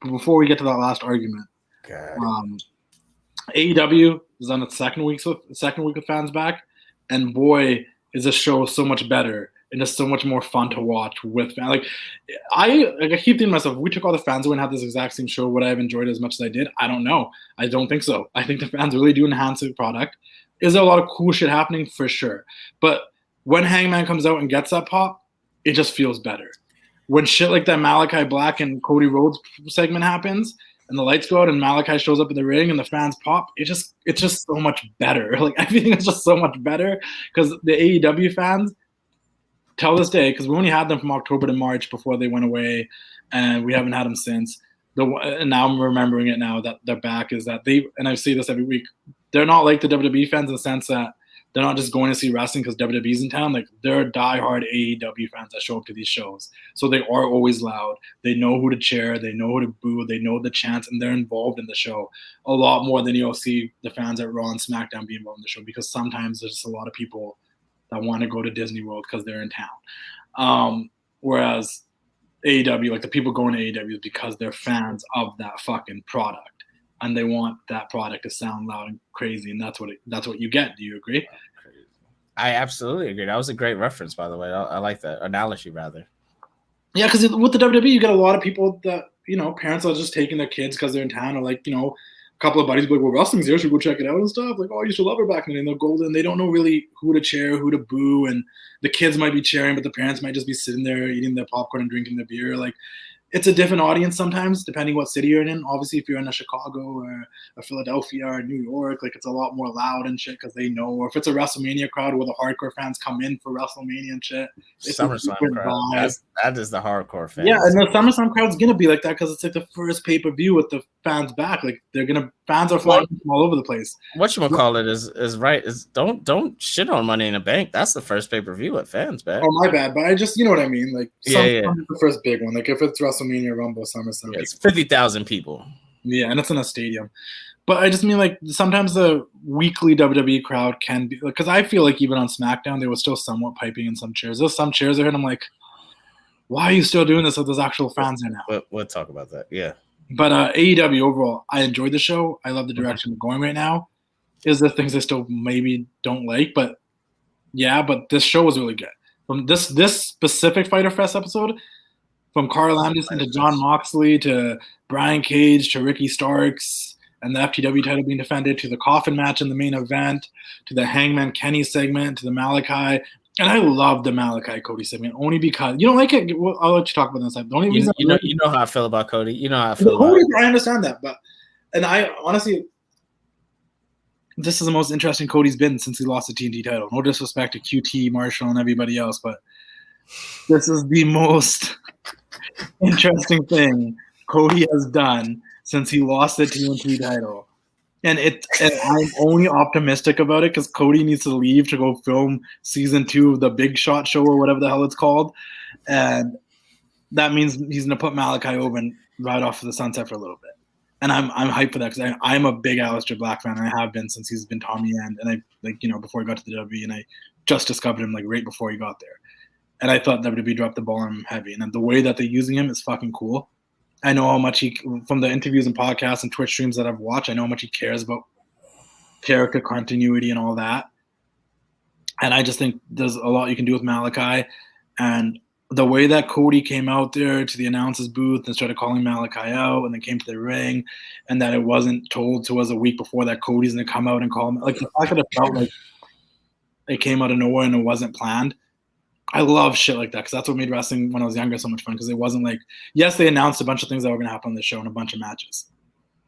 before we get to that last argument, AEW is on its second week with fans back, and boy, is this show so much better and just so much more fun to watch with fans. Like I keep thinking to myself, if we took all the fans away and had this exact same show, would I have enjoyed it as much as I did? I don't know. I don't think so. I think the fans really do enhance the product. Is there a lot of cool shit happening? For sure. But when Hangman comes out and gets that pop, it just feels better. When shit like that Malkai Black and Cody Rhodes segment happens, and the lights go out and Malkai shows up in the ring and the fans pop, it's just so much better. Like everything is just so much better, because the AEW fans, till this day, because we only had them from October to March before they went away, and we haven't had them since. And now I'm remembering it now that they're back, is that and I say this every week, they're not like the WWE fans in the sense that they're not just going to see wrestling because WWE's in town. Like they're diehard AEW fans that show up to these shows. So they are always loud. They know who to cheer. They know who to boo. They know the chants, and they're involved in the show a lot more than you'll see the fans at Raw and SmackDown be involved in the show, because sometimes there's just a lot of people that want to go to Disney World because they're in town. Whereas AEW, like the people going to AEW is because they're fans of that fucking product. And they want that product to sound loud and crazy, and that's what you get. Do you agree? I absolutely agree. That was a great reference, by the way. I like that analogy, rather. Yeah, because with the WWE, you get a lot of people that, parents are just taking their kids because they're in town, or like, a couple of buddies be like, well, wrestling's here, should we go check it out and stuff. Like, oh, I used to love her back in the day. And they'll go there and they don't know really who to cheer, who to boo, and the kids might be cheering, but the parents might just be sitting there eating their popcorn and drinking their beer. Like, it's a different audience sometimes, depending what city you're in. Obviously, if you're in a Chicago or a Philadelphia or New York, like it's a lot more loud and shit because they know. Or if it's a WrestleMania crowd where the hardcore fans come in for WrestleMania and shit. SummerSlam crowd. That is the hardcore fans. Yeah, and the SummerSlam crowd's gonna be like that because it's like the first pay-per-view with the fans back. Like fans are flying from all over the place. Whatchamacallit is right. Don't shit on Money in the Bank. That's the first pay-per-view with fans back. Oh, my bad. But I just, you know what I mean? Like, yeah. The first big one. Like, if it's WrestleMania, Rumble, SummerSlam. It's 50,000 people. Yeah, and it's in a stadium. But I just mean, like, sometimes the weekly WWE crowd can be, because I feel like even on SmackDown, they were still somewhat piping in some chairs. There's some chairs there, and I'm like, why are you still doing this if there's actual fans there now? We'll talk about that, yeah. But AEW overall, I enjoyed the show. I love the direction we're going right now. Is there things I still maybe don't like? But yeah, but this show was really good. From this specific Fyter Fest episode, from Carl Anderson to Jon Moxley to Brian Cage to Ricky Starks and the FTW title being defended, to the coffin match in the main event, to the Hangman Kenny segment, to the Malkai. And I love the Malkai Cody segment only because you don't like it. Well, I'll let you talk about this. The only reason you know how I feel about Cody. You know how I feel about Cody. I understand that, and I honestly, this is the most interesting Cody's been since he lost the TNT title. No disrespect to QT, Marshall, and everybody else, but this is the most interesting thing Cody has done since he lost the TNT title. And I'm only optimistic about it because Cody needs to leave to go film season 2 of the Big Shot show or whatever the hell it's called. And that means he's going to put Malkai over and ride off to the sunset for a little bit. And I'm hyped for that because I'm a big Aleister Black fan. And I have been since he's been Tommy End. And before he got to the WWE, and I just discovered him like right before he got there. And I thought WWE dropped the ball on him heavy. And the way that they're using him is fucking cool. I know how much from the interviews and podcasts and Twitch streams that I've watched, I know how much he cares about character continuity and all that. And I just think there's a lot you can do with Malkai. And the way that Cody came out there to the announcer's booth and started calling Malkai out and then came to the ring, and that it wasn't told to us a week before that Cody's going to come out and call him. Like, the fact that it felt like it came out of nowhere and it wasn't planned, I love shit like that because that's what made wrestling when I was younger so much fun. Because it wasn't like, yes, they announced a bunch of things that were going to happen on the show and a bunch of matches,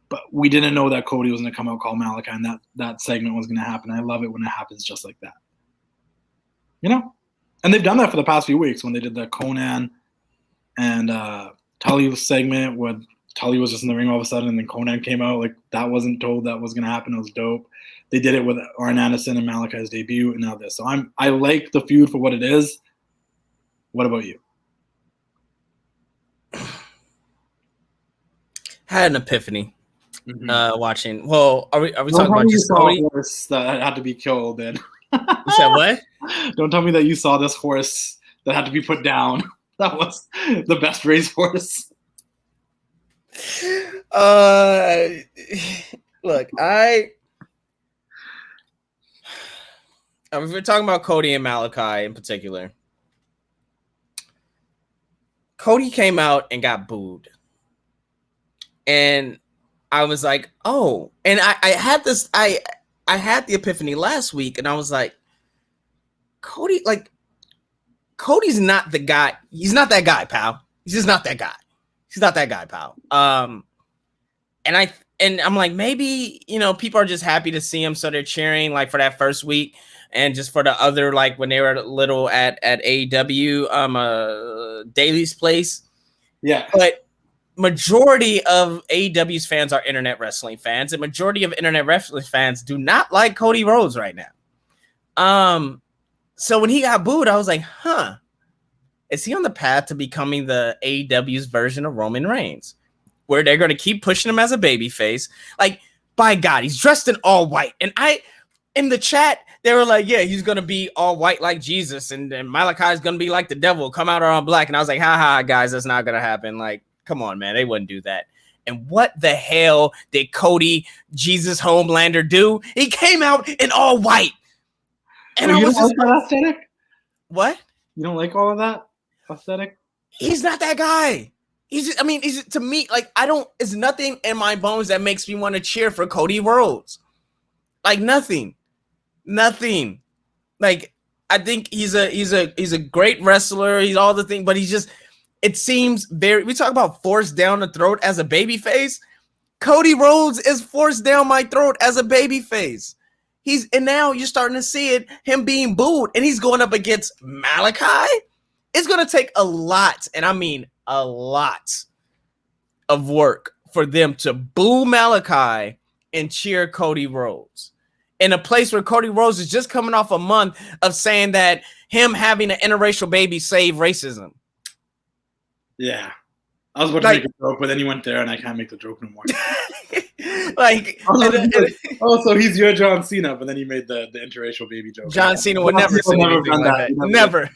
but we didn't know that Cody was going to come out, call Malkai, and that segment was going to happen. I love it when it happens just like that. You know, and they've done that for the past few weeks when they did the Conan and Tully segment where Tully was just in the ring all of a sudden, and then Conan came out. Like, that wasn't told that was going to happen. It was dope. They did it with Arn Anderson and Malakai's debut, and now this. So I like the feud for what it is. What about you? Had an epiphany watching. Well, are we talking about just Cody? Horse that had to be killed? And you said what? Don't tell me that you saw this horse that had to be put down. That was the best racehorse. Look, if we're talking about Cody and Malkai in particular, Cody came out and got booed. And I was like, oh, and I had the epiphany last week, and I was like, Cody's not the guy. He's not that guy, pal. He's just not that guy. He's not that guy, pal. And I'm like, maybe, people are just happy to see him, so they're cheering like for that first week, and just for the other, like when they were little at AEW, Daly's Place. Yeah. But majority of AEW's fans are internet wrestling fans, and majority of internet wrestling fans do not like Cody Rhodes right now. So when he got booed, I was like, is he on the path to becoming the AEW's version of Roman Reigns, where they're going to keep pushing him as a babyface? Like, by God, he's dressed in all white. And in the chat, they were like, yeah, he's going to be all white like Jesus, and Malachi is going to be like the devil, come out all black. And I was like, guys, that's not going to happen. Like, come on, man, they wouldn't do that. And what the hell did Cody, Jesus Homelander, do? He came out in all white. And I was just like that aesthetic? What? You don't like all of that aesthetic? He's not that guy. He's to me, like, it's nothing in my bones that makes me want to cheer for Cody Rhodes. Like, nothing. Like, I think he's a great wrestler. He's all the thing, but he's just, it seems we talk about forced down the throat as a babyface. Cody Rhodes is forced down my throat as a babyface. And now you're starting to see him being booed, and he's going up against Malkai. It's going to take a lot, and I mean a lot of work for them to boo Malkai and cheer Cody Rhodes in a place where Cody Rhodes is just coming off a month of saying that him having an interracial baby saved racism. Yeah. I was about to make a joke, but then you went there, and I can't make the joke no more. So he's your John Cena, but then he made the interracial baby joke. John Cena would never say anything like that. Never.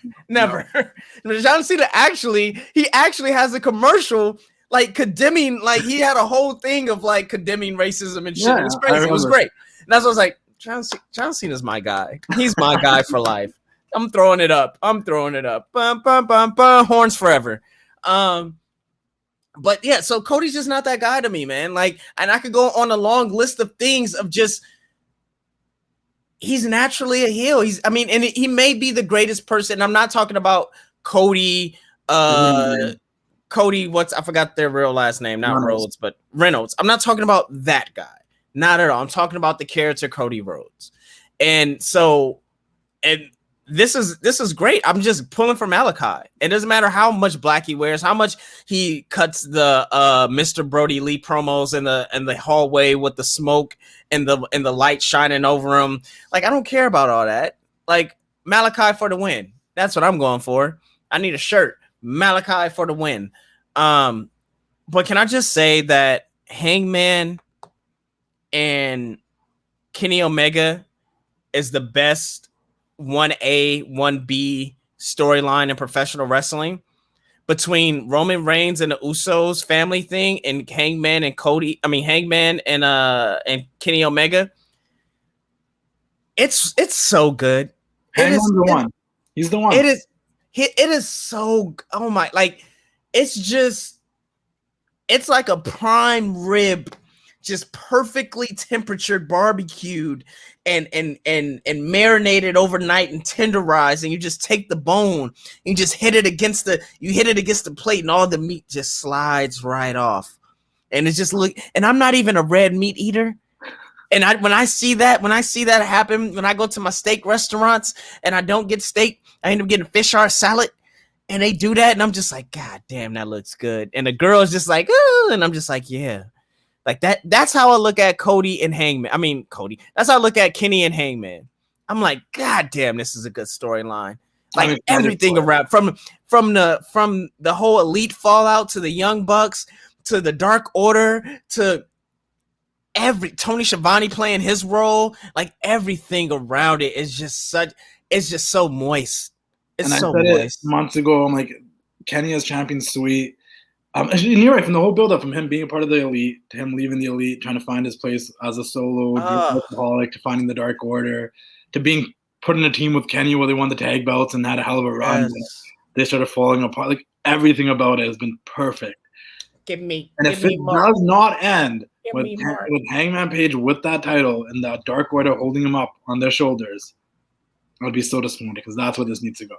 No. John Cena actually has a commercial like condemning, like he had a whole thing of like condemning racism and shit. Yeah, it was crazy. It was great. And that's what I was like, John Cena's my guy. He's my guy for life. I'm throwing it up. Bum, bum, bum, bum. Horns forever. But yeah, so Cody's just not that guy to me, man. Like, and I could go on a long list of things of just, he's naturally a heel. And he may be the greatest person. I'm not talking about Cody, I forgot their real last name, not Rhodes, but Reynolds. I'm not talking about that guy. Not at all. I'm talking about the character Cody Rhodes. And so, this is great. I'm just pulling for Malkai. It doesn't matter how much black he wears, how much he cuts the Mr. Brody Lee promos in the hallway with the smoke and the light shining over him. Like, I don't care about all that. Like, Malkai for the win. That's what I'm going for. I need a shirt. Malkai for the win. But can I just say that Hangman and Kenny Omega is the best 1A, 1B storyline in professional wrestling between Roman Reigns and the Usos family thing and Hangman and Kenny Omega. It's so good. Hangman's the one. He's the one. It is so, oh my, like, it's like a prime rib just perfectly temperatured, barbecued, and marinated overnight and tenderized, and you just take the bone, and you just hit it against the plate, and all the meat just slides right off. And it's just and I'm not even a red meat eater. And when I see that happen, when I go to my steak restaurants and I don't get steak, I end up getting fish or salad, and they do that, and I'm just like, God damn, that looks good. And the girl is just like, ooh, and I'm just like, yeah. Like that. That's how I look at Cody and Hangman. I mean, Cody. That's how I look at Kenny and Hangman. I'm like, God damn, this is a good storyline. Like everything around from the whole Elite fallout to the Young Bucks to the Dark Order to Tony Schiavone playing his role. Like everything around it is just so moist. It's so moist. Months ago, I'm like, Kenny as champion, sweet. And you're right, from the whole build-up, from him being a part of the Elite, to him leaving the Elite, trying to find his place as a solo, alcoholic, to finding the Dark Order, to being put in a team with Kenny where they won the tag belts and had a hell of a run. Yes. They started falling apart. Like everything about it has been perfect. And if it does not end with Hangman Page with that title and that Dark Order holding him up on their shoulders, I'd be so disappointed because that's where this needs to go.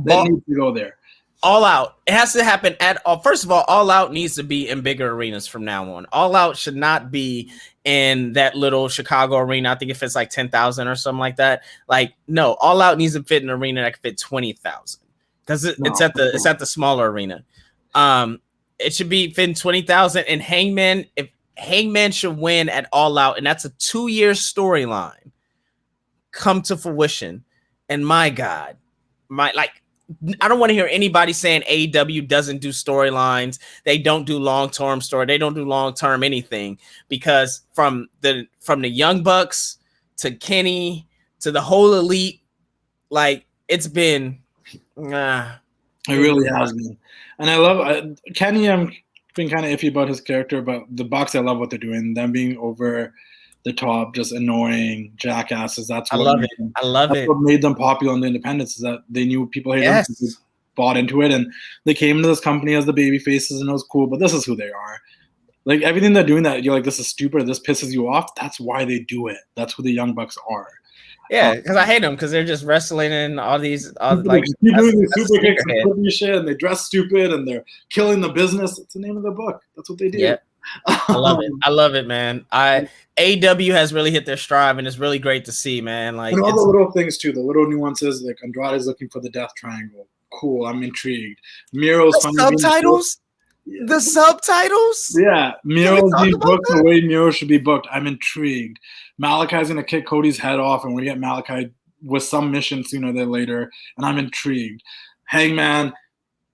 It needs to go there. All Out. It has to happen at all. First of all Out needs to be in bigger arenas from now on. All Out should not be in that little Chicago arena. I think it fits like 10,000 or something like that. Like, no, All Out needs to fit in an arena that can fit 20,000 because it's at the smaller arena. It should be fitting 20,000. And Hangman should win at All Out, and that's a 2-year storyline come to fruition. And my God, I don't want to hear anybody saying AEW doesn't do storylines. They don't do long-term story. They don't do long-term anything, because from the Young Bucks to Kenny to the whole Elite, like it's been. It really has been, and I love Kenny. I'm been kind of iffy about his character, but the Bucks, I love what they're doing. Them being over the top, just annoying jackasses. I love it. What made them popular in the independents is that they knew people hated them, they bought into it, and they came into this company as the baby faces, and it was cool. But this is who they are. Like everything they're doing, that you're like, this is stupid, this pisses you off. That's why they do it. That's who the Young Bucks are. Yeah, because I hate them because they're just wrestling in all these like keep doing these super kicks and shit, and they dress stupid and they're killing the business. It's the name of the book. That's what they do. Yeah. I love it, man. AEW has really hit their stride, and it's really great to see, man. Like, and all the little things too, the little nuances, like Andrade's looking for the Death Triangle. Cool, I'm intrigued. Miro's subtitles. The subtitles? Yeah, Miro's being booked the way Miro should be booked. I'm intrigued. Malakai's gonna kick Cody's head off, and we get Malakai with some mission sooner than later, and I'm intrigued. Hangman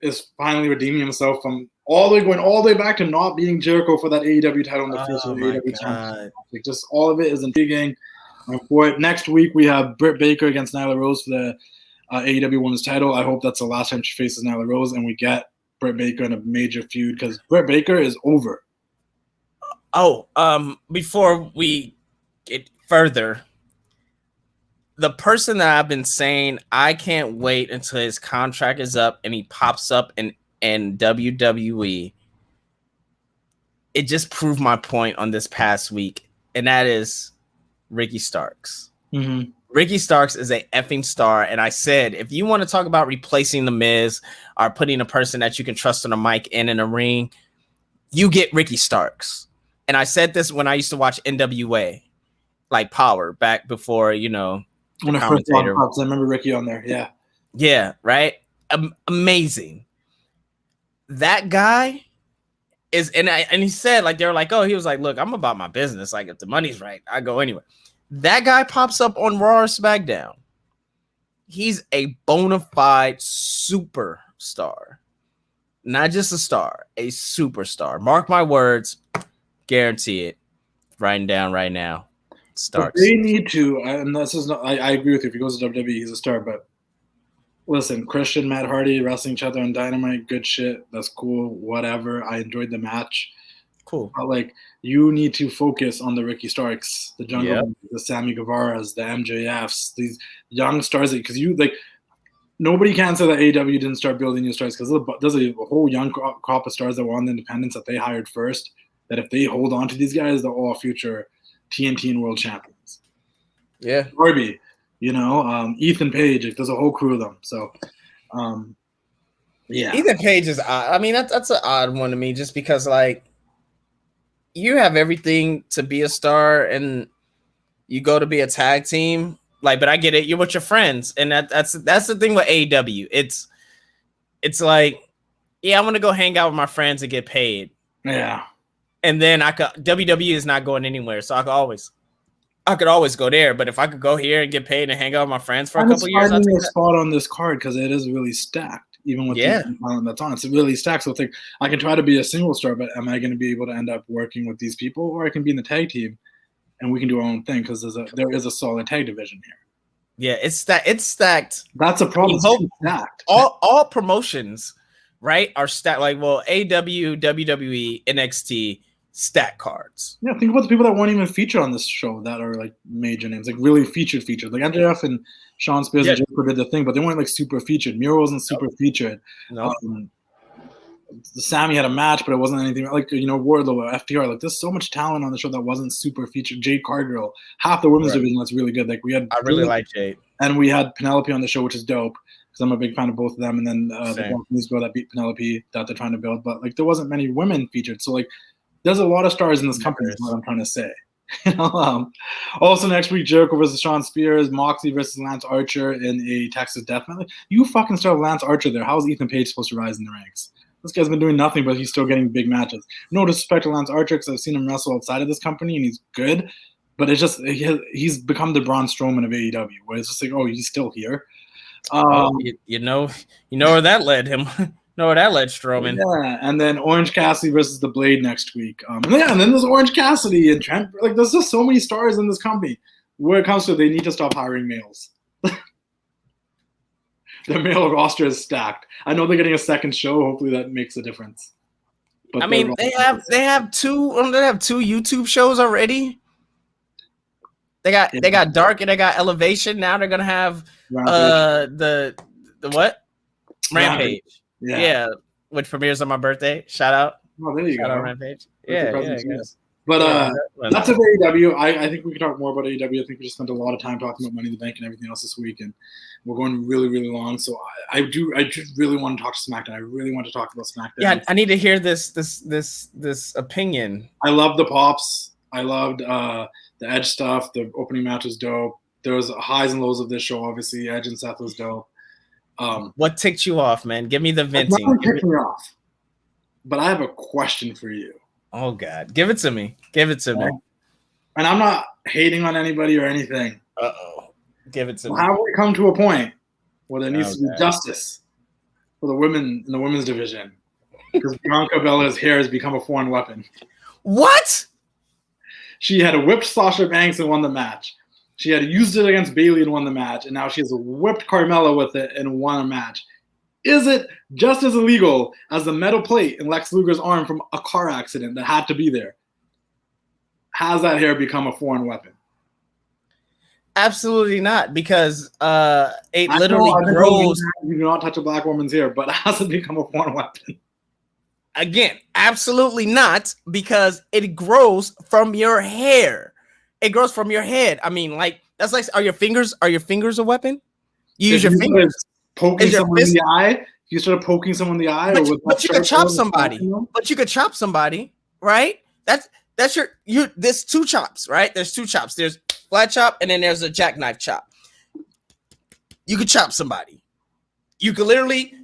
is finally redeeming himself from going all the way back to not being Jericho for that AEW title in the official AEW championship. Like, just all of it is intriguing. For it. Next week we have Britt Baker against Nyla Rose for the AEW Women's title. I hope that's the last time she faces Nyla Rose, and we get Britt Baker in a major feud because Britt Baker is over. Before we get further, the person that I've been saying I can't wait until his contract is up and he pops up in WWE, it just proved my point on this past week, and that is Ricky Starks. Mm-hmm. Ricky Starks is a effing star, and I said, if you want to talk about replacing The Miz or putting a person that you can trust on a mic in a ring, you get Ricky Starks. And I said this when I used to watch NWA, like Power, back before, when I first saw Pops, I remember Ricky on there. Yeah, right? Amazing. That guy is, and he said, like, they were like, oh, he was like, look, I'm about my business. Like, if the money's right, I go anywhere. That guy pops up on Raw or SmackDown. He's a bona fide superstar. Not just a star, a superstar. Mark my words, guarantee it. Writing down right now. Starks. They need to, and this is not, I agree with you. If he goes to WWE, he's a star, but listen, Christian, Matt Hardy wrestling each other on Dynamite, good shit. That's cool. Whatever. I enjoyed the match. Cool. But like, you need to focus on the Ricky Starks, the Jungle, the Sammy Guevaras, the MJFs, these young stars. Because nobody can say that AEW didn't start building new stars, because there's a whole young crop of stars that were on the independents that they hired first that if they hold on to these guys, they're all future TNT and world champions. Yeah. Darby, Ethan Page, there's a whole crew of them. So, yeah. Ethan Page is odd. I mean, that's an odd one to me just because, like, you have everything to be a star and you go to be a tag team. Like, but I get it. You're with your friends. And that's the thing with AEW. It's like, yeah, I want to go hang out with my friends and get paid. Yeah. And then WWE is not going anywhere. So I could always go there. But if I could go here and get paid and hang out with my friends for a couple years, I'll take a spot on this card because it is really stacked. Even with the talent that's on, it's really stacked. So I can try to be a single star, but am I going to be able to end up working with these people, or I can be in the tag team and we can do our own thing because there is a solid tag division here. Yeah, it's stacked. That's a problem. It's stacked. All promotions, right, are stacked. Like, well, AEW, WWE, NXT, stack cards. Yeah, think about the people that weren't even featured on this show that are like major names, like really featured. Like MJF and Sean Spears and Jericho did the thing, but they weren't like super featured. Miro wasn't super featured. No. Sammy had a match, but it wasn't anything like Wardlow, FTR. Like, there's so much talent on the show that wasn't super featured. Jade Cargill, half the women's division that's really good. Like, I really like Jade, and we had Penelope on the show, which is dope because I'm a big fan of both of them. And then the Japanese girl that beat Penelope that they're trying to build, but like there wasn't many women featured. So like, there's a lot of stars in this company. Is what I'm trying to say. Also next week, Jericho versus Sean Spears, Moxley versus Lance Archer in a Texas Death Match. You fucking start Lance Archer there. How is Ethan Page supposed to rise in the ranks? This guy's been doing nothing, but he's still getting big matches. No disrespect to Lance Archer, because I've seen him wrestle outside of this company, and he's good. But it's just he's become the Braun Strowman of AEW, where it's just like, oh, he's still here. You know where that led him. Know where that led Strowman. Yeah, and then Orange Cassidy versus the Blade next week. And then there's Orange Cassidy and Trent. Like, there's just so many stars in this company. Where it comes to, they need to stop hiring males. The male roster is stacked. I know they're getting a second show. Hopefully that makes a difference. But I mean, they have two YouTube shows already. They got Dark and they got Elevation. Now they're gonna have the what? Rampage. Yeah, which premieres on my birthday. Shout out. Oh, there you go. Shout out Rampage. Yeah. But that's of AEW. I think we can talk more about AEW. I think we just spent a lot of time talking about Money in the Bank and everything else this week, and we're going really, really long. So I just really want to talk to SmackDown. I really want to talk about SmackDown. Yeah, I need to hear this opinion. I love the pops. I loved the Edge stuff. The opening match was dope. There was highs and lows of this show. Obviously, Edge and Seth was dope. What ticked you off, man? Give me the venting. Nothing ticked me off. But I have a question for you. Oh God, give it to me. And I'm not hating on anybody or anything. Give it to me. How have we come to a point where there needs to be justice for the women in the women's division? Because Bianca Belair's hair has become a foreign weapon. What? She had whipped Sasha Banks and won the match. She had used it against Bayley and won the match, and now she has whipped Carmella with it and won a match. Is it just as illegal as the metal plate in Lex Luger's arm from a car accident that had to be there? Has that hair become a foreign weapon? Absolutely not, because it literally grows. You do not touch a black woman's hair, but it hasn't become a foreign weapon. Again, absolutely not, because it grows from your hair. It grows from your head. I mean, like, that's like, are your fingers a weapon? You use your fingers. Poking someone in the eye. If you start poking someone in the eye, but you could chop somebody. But you could chop somebody, right? That's there's two chops, right? There's two chops. There's flat chop and then there's a jackknife chop. You could chop somebody. You could literally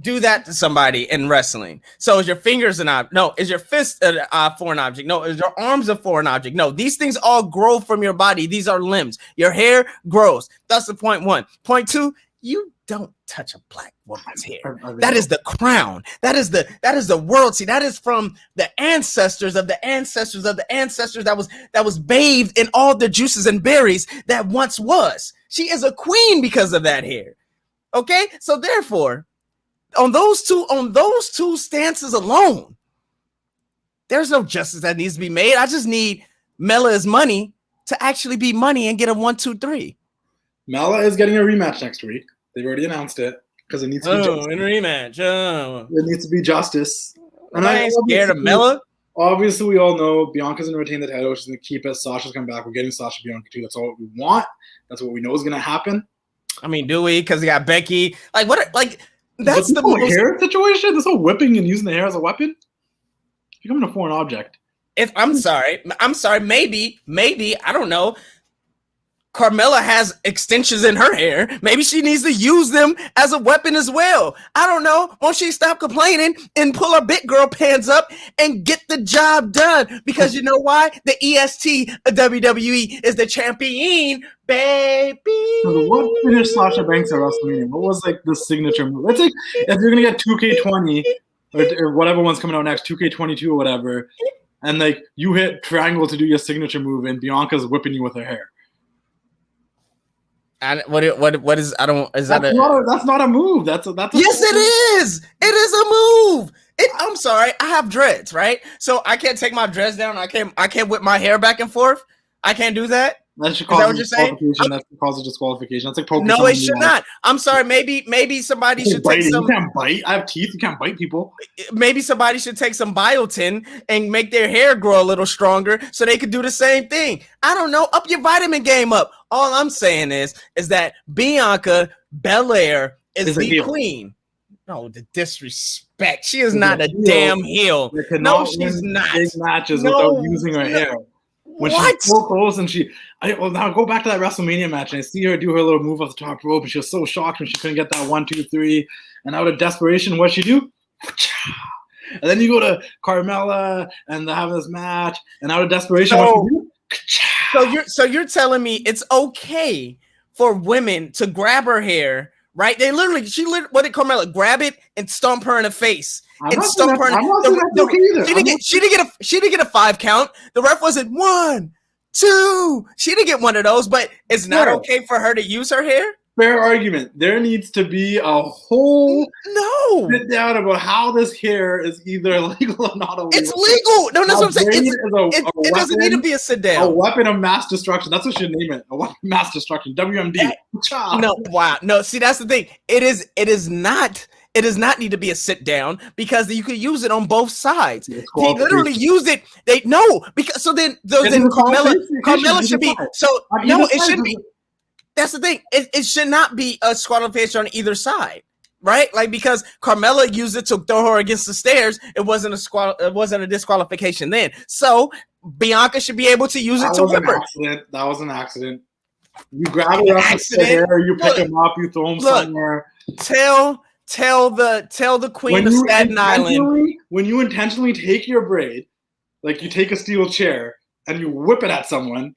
do that to somebody in wrestling. So is your fingers an object? No. Is your fist a foreign object? No. Is your arms a foreign object? No. These things all grow from your body. These are limbs. Your hair grows. That's the point one. Point two, you don't touch a black woman's hair. That is the crown. That is the world. See, that is from the ancestors of the ancestors of the ancestors that was bathed in all the juices and berries that once was. She is a queen because of that hair. Okay? So therefore, on those two stances alone, there's no justice that needs to be made. I just need Mela's money to actually be money and get a 1, 2, 3. Mela is getting a rematch next week. They've already announced it because it needs to be justice. In a rematch. It needs to be justice. And I ain't scared of Mela. Obviously, we all know Bianca's going to retain the title. She's going to keep it. Sasha's coming back. We're getting Sasha Bianca too. That's all we want. That's what we know is going to happen. I mean, do we? Because we got Becky. Like, what? Like, that's the whole most hair situation. This whole whipping and using the hair as a weapon. It's becoming a foreign object. I'm sorry. Maybe. I don't know. Carmella has extensions in her hair. Maybe she needs to use them as a weapon as well. I don't know. Won't she stop complaining and pull her big girl pants up and get the job done? Because you know why? The EST of WWE is the champion, baby. So what finished Sasha Banks at WrestleMania? What was like the signature move? Let's like if you're gonna get 2K20 or whatever one's coming out next, 2K22 or whatever, and like you hit triangle to do your signature move, and Bianca's whipping you with her hair. What is? I don't. Is that's not a move. That's yes, it is. It is a move. I'm sorry. I have dreads, right? So I can't take my dreads down. I can't whip my hair back and forth. I can't do that. That should cause disqualification. That should cause a disqualification. That's like poking. No, it should not. I'm sorry. Maybe somebody should take some. You can't bite. I have teeth. You can't bite people. Maybe somebody should take some biotin and make their hair grow a little stronger so they could do the same thing. I don't know. Up your vitamin game up. All I'm saying is that Bianca Belair is the queen. No, the disrespect. She is not a damn heel. No, she's not. Big matches without using her hair. When she's so close and now go back to that WrestleMania match and I see her do her little move off the top rope and she was so shocked when she couldn't get that 1, 2, 3. And out of desperation, what'd she do? And then you go to Carmella and they're having this match and out of desperation, what'd she do? So you're telling me it's okay for women to grab her hair, right? What did Carmella grab it and stomp her in the face? And stomp her. She didn't get a 5 count. The ref wasn't 1, 2. She didn't get one of those. But it's not okay for her to use her hair. Fair argument. There needs to be a whole sit down about how this hair is either legal or not illegal. It's legal. No, that's what I'm saying. It doesn't need to be a sit down. A weapon of mass destruction. That's what you name it. A weapon of mass destruction. WMD. No. See, that's the thing. It is not. It does not need to be a sit down because you could use it on both sides. He literally used it. Because Carmella should be. So no, it shouldn't be. That's the thing. It should not be a disqualification on either side, right? Like because Carmella used it to throw her against the stairs. It wasn't a disqualification then. So Bianca should be able to use it to whip her. That was an accident. You grab it off the hair, you pick him up, you throw him somewhere. Tell the queen of Staten Island. When you intentionally take your braid, like you take a steel chair and you whip it at someone.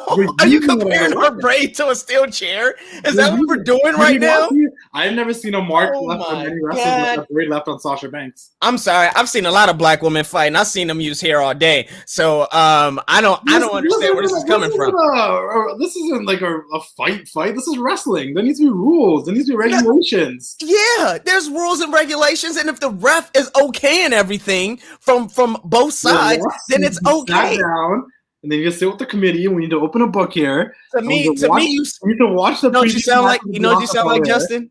Are you comparing her braid to a steel chair? Is that what we're doing right now? I've never seen a mark left on any wrestlers with a braid left on Sasha Banks. I'm sorry. I've seen a lot of black women fight, and I've seen them use hair all day. So I don't understand where this is coming from. This isn't like a fight. This is wrestling. There needs to be rules. There needs to be regulations. Yeah, there's rules and regulations, and if the ref is okay and everything from both sides, then it's okay. And then you just sit with the committee, and we need to open a book here. You need to watch the. You know what you sound like? You know what you sound like, Justin?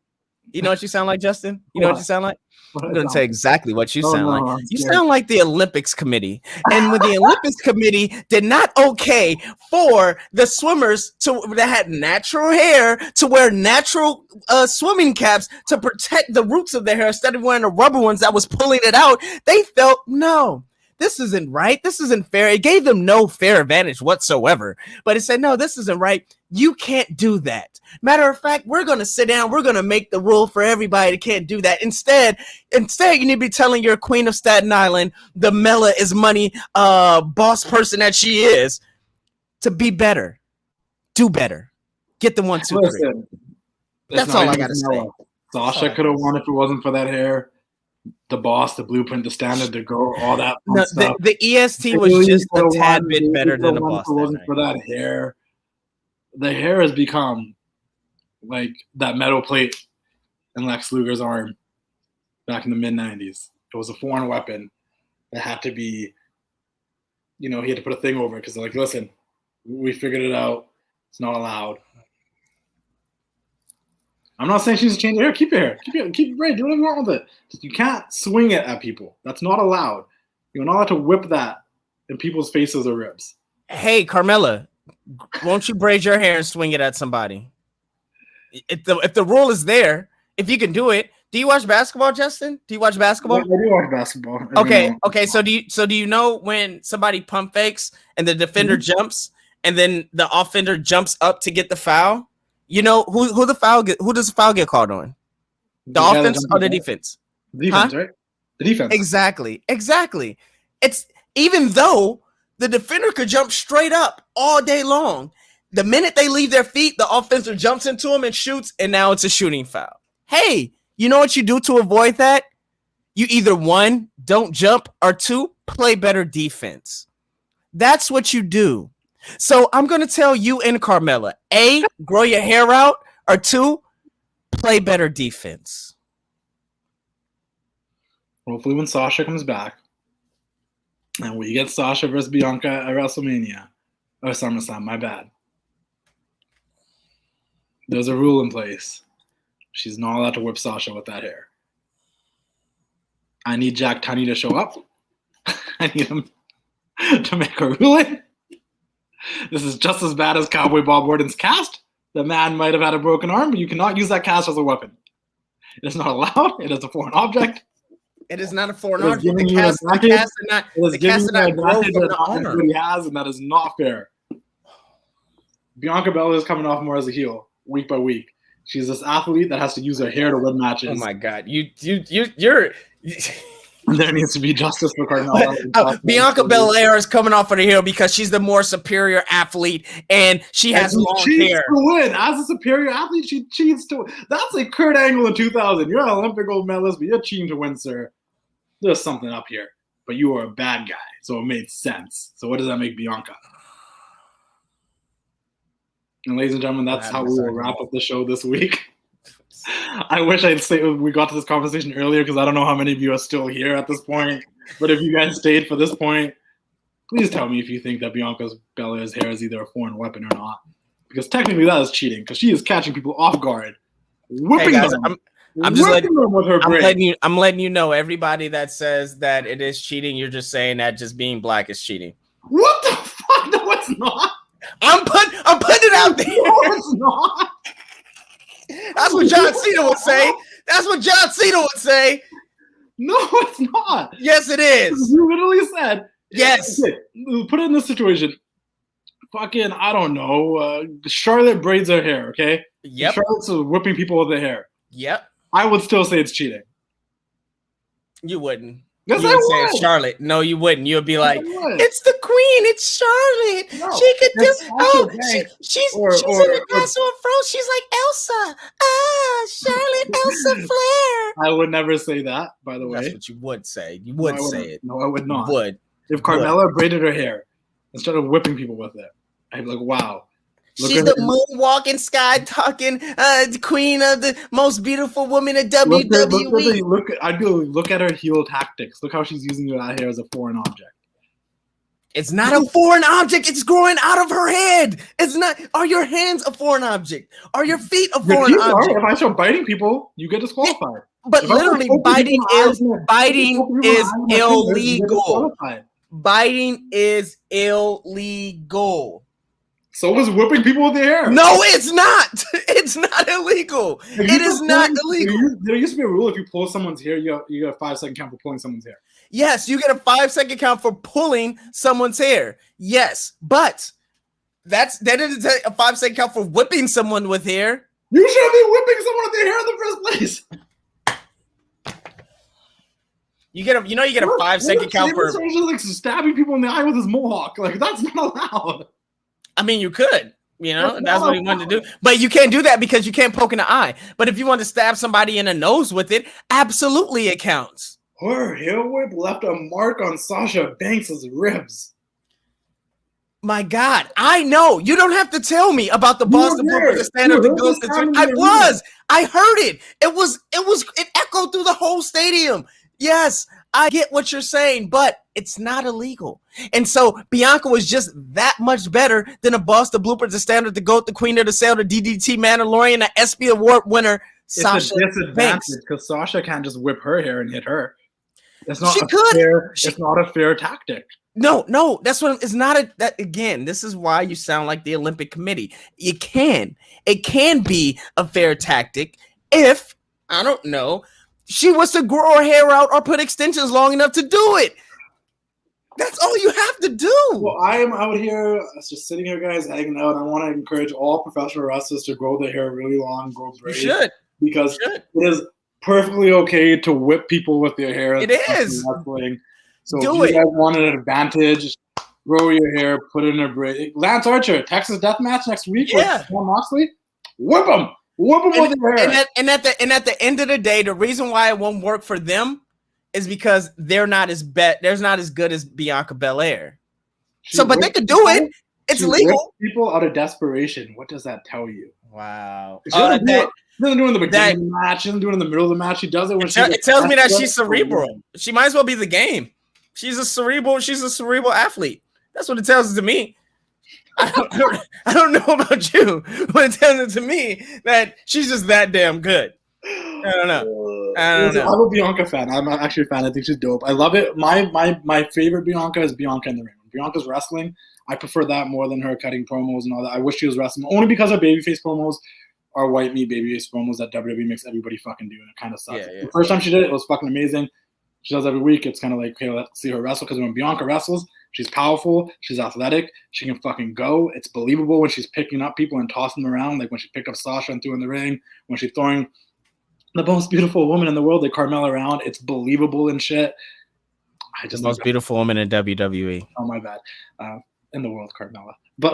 You know what you sound like, Justin? You know what you sound like? I'm going to tell you exactly what you sound like. You sound like the Olympics committee. And when the Olympics committee did not okay for the swimmers that had natural hair to wear natural swimming caps to protect the roots of their hair instead of wearing the rubber ones that was pulling it out, they felt no. This isn't right. This isn't fair. It gave them no fair advantage whatsoever. But it said, no, this isn't right. You can't do that. Matter of fact, we're going to sit down. We're going to make the rule for everybody that can't do that. Instead, you need to be telling your queen of Staten Island, the Mela is money boss person that she is, to be better. Do better. Get the 1, 2, 3. That's all I got to say. Sasha could have won if it wasn't for that hair. The boss, the blueprint, the standard, the go, all that stuff. The EST was just a tad bit better than the boss. If it wasn't for that hair, the hair has become like that metal plate in Lex Luger's arm back in the mid-90s. It was a foreign weapon that had to be, he had to put a thing over it because they're like, listen, we figured it out. It's not allowed. I'm not saying she needs to change her hair. Keep your hair. Keep your braid. Do whatever you want with it. You can't swing it at people. That's not allowed. You're not allowed to whip that in people's faces or ribs. Hey, Carmella, won't you braid your hair and swing it at somebody? If the rule is there, if you can do it. Do you watch basketball, Justin? Do you watch basketball? I do watch basketball. Okay. So do you know when somebody pump fakes and the defender jumps and then the offender jumps up to get the foul? You know who does the foul get called on? The offense or the defense? Defense, right? The defense. Exactly. It's even though the defender could jump straight up all day long, the minute they leave their feet, the offenser jumps into him and shoots, and now it's a shooting foul. Hey. You know what you do to avoid that? You either 1, don't jump, or 2, play better defense. That's what you do. So I'm going to tell you and Carmella, A, grow your hair out, or 2, play better defense. Hopefully when Sasha comes back and we get Sasha versus Bianca at WrestleMania, or SummerSlam, my bad. There's a rule in place. She's not allowed to whip Sasha with that hair. I need Jack Tunney to show up. I need him to make a ruling. This is just as bad as Cowboy Bob Orton's cast. The man might have had a broken arm, but you cannot use that cast as a weapon. It is not allowed. It is a foreign object. It is not a foreign object. The cast did not grow from the arm. He has, and that is not fair. Bianca Belair is coming off more as a heel, week by week. She's this athlete that has to use her hair to win matches. Oh my God, you're. There needs to be justice for Carmella. Bianca Belair is coming off of the heel because she's the more superior athlete and she has long hair. To win. As a superior athlete, she cheats to win. That's like Kurt Angle in 2000. You're an Olympic gold medalist, but you're cheating to win, sir. There's something up here. But you are a bad guy, so it made sense. So what does that make Bianca? And ladies and gentlemen, that's how we will wrap up the show this week. I wish I'd say we got to this conversation earlier because I don't know how many of you are still here at this point. But if you guys stayed for this point, please tell me if you think that Bianca Belair's hair is either a foreign weapon or not. Because technically that is cheating because she is catching people off guard, whipping them. I'm just letting them with her braid. I'm letting you know, everybody that says that it is cheating, you're just saying that just being black is cheating. What the fuck? No, it's not. I'm putting it out there. No, it's not. That's what John Cena would say. That's what John Cena would say. No, it's not. Yes, it is. You literally said. Yes. Okay, put it in this situation. Fucking, I don't know. Charlotte braids her hair, okay? Yep. Charlotte's whipping people with their hair. Yep. I would still say it's cheating. You wouldn't. Yes, you I would say would. it's Charlotte. No, you wouldn't. You would be like, it's the queen. It's Charlotte. No, she could do. Oh, she's or in the castle of Frozen. She's like Elsa. Charlotte, Elsa Flair. I would never say that, by the way. That's what you would say. You would say it. No, I would not. You would. If Carmella braided her hair and started whipping people with it, I'd be like, wow. She's the moonwalking, sky talking, queen of the most beautiful woman in WWE. Look at her heel tactics. Look how she's using that hair as a foreign object. It's not a foreign object. It's growing out of her head. It's not. Are your hands a foreign object? Are your feet a foreign object? If I start biting people, you get disqualified. But literally, biting is illegal. Biting is illegal. So was whipping people with their hair. No, it's not. It's not illegal. It is not illegal. There used to be a rule: if you pull someone's hair, you get a 5-second count for pulling someone's hair. Yes, you get a 5-second count for pulling someone's hair. Yes, but that is a 5-second count for whipping someone with hair. You shouldn't be whipping someone with their hair in the first place. You get a 5-second count for just like stabbing people in the eye with his mohawk. Like that's not allowed. I mean, you could, that's what he wanted to do. But you can't do that because you can't poke in the eye. But if you want to stab somebody in the nose with it, absolutely it counts. Her hair whip left a mark on Sasha Banks' ribs. My God, I know. You don't have to tell me about the Boston Bruins stand up to go. I heard it. It echoed through the whole stadium. Yes, I get what you're saying, but it's not illegal. And so Bianca was just that much better than a Boston Bloopers, the standard, the GOAT, the Queen of the Sale, the DDT Mandalorian, the ESPY Award winner, Sasha It's a disadvantage Banks. because Sasha can't just whip her hair and hit her. It's not She a could. fair. It's not a fair tactic. No, that's what it's not that again. This is why you sound like the Olympic Committee. It can be a fair tactic if I don't know, she was to grow her hair out or put extensions long enough to do it. That's all you have to do. Well, I am out here just sitting here, guys, hanging out. I want to encourage all professional wrestlers to grow their hair really long, grow braids. You should. Because it is perfectly okay to whip people with their hair. It is. Wrestling. So do if you it. guys want an advantage, grow your hair, put it in a braid. Lance Archer, Texas Deathmatch next week with Jon Moxley. Whip them. Whip them with their hair. And at the end of the day, the reason why it won't work for them is because they're not as good as Bianca Belair. But they could do it. It's legal. People out of desperation. What does that tell you? Wow. She doesn't do it in the beginning of the match. She doesn't do it in the middle of the match. She does it when it tells me that she's cerebral. She might as well be the game. She's a cerebral athlete. That's what it tells to me. I don't know about you, but it tells it to me that she's just that damn good. I don't know. I'm a Bianca fan. I'm actually a fan. I think she's dope. I love it. My favorite Bianca is Bianca in the ring. When Bianca's wrestling, I prefer that more than her cutting promos and all that. I wish she was wrestling only because her babyface promos are white meat babyface promos that WWE makes everybody fucking do, and it kind of sucks. Yeah. The first time she did it was fucking amazing. She does every week. It's kind of like, okay, let's see her wrestle, because when Bianca wrestles, she's powerful, she's athletic, she can fucking go. It's believable when she's picking up people and tossing them around, like when she picked up Sasha and threw in the ring, when she's throwing the most beautiful woman in the world, like Carmella, around. It's believable and shit. The most beautiful woman in WWE. Oh, my bad. In the world, Carmella. But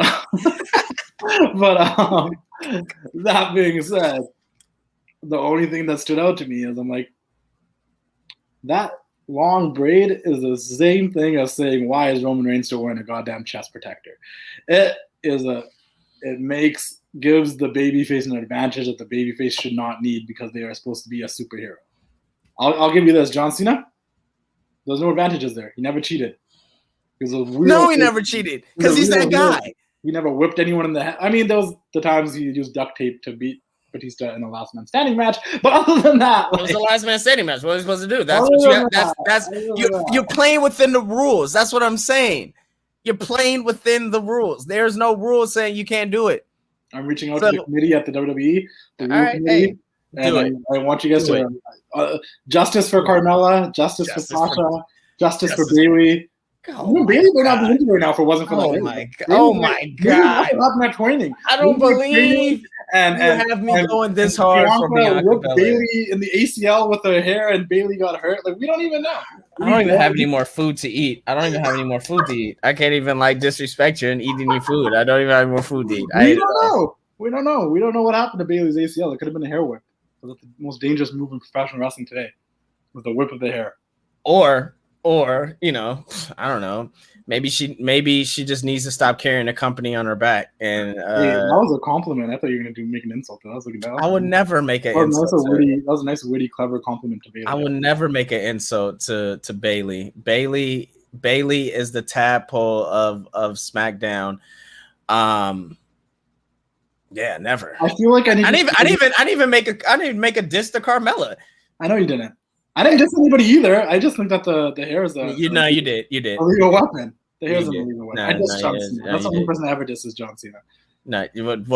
that being said, the only thing that stood out to me is I'm like, that long braid is the same thing as saying, why is Roman Reigns still wearing a goddamn chest protector? Gives the babyface an advantage that the babyface should not need, because they are supposed to be a superhero. I'll give you this. John Cena, there's no advantages there. He never cheated. He never cheated because he's that guy. He never whipped anyone in the head. I mean, those the times he used duct tape to beat Batista in the last man standing match. But other than that, it was the last man standing match. What are you supposed to do? You're playing within the rules. That's what I'm saying. You're playing within the rules. There's no rules saying you can't do it. I'm reaching out to the committee at the WWE. I want you guys to justice for Carmella, justice for Sasha, justice for Bayley. Bayley would not be into right now if it wasn't for that. Oh my god! I don't believe you have me going this hard for Bianca Belair. Bayley in the ACL with her hair, and Bayley got hurt. Like, we don't even know. I don't even have any more food to eat. I can't even disrespect you and eat any food. I don't even have more food to eat. We don't know. We don't know what happened to Bayley's ACL. It could have been a hair whip. That's the most dangerous move in professional wrestling today, was the whip of the hair. Or I don't know. Maybe she just needs to stop carrying a company on her back. And that was a compliment. I thought you were gonna make an insult. I would never make an insult. That was a nice, witty, clever compliment to Bayley. I would never make an insult to Bayley. Bayley is the tadpole of SmackDown. Yeah, never. I feel like I didn't even make a diss to Carmella. I know you didn't. I didn't diss anybody either. I just think that the hair is you did. A legal weapon. The hair is a legal weapon. I diss John Cena. That's the only person I ever diss is John Cena. No,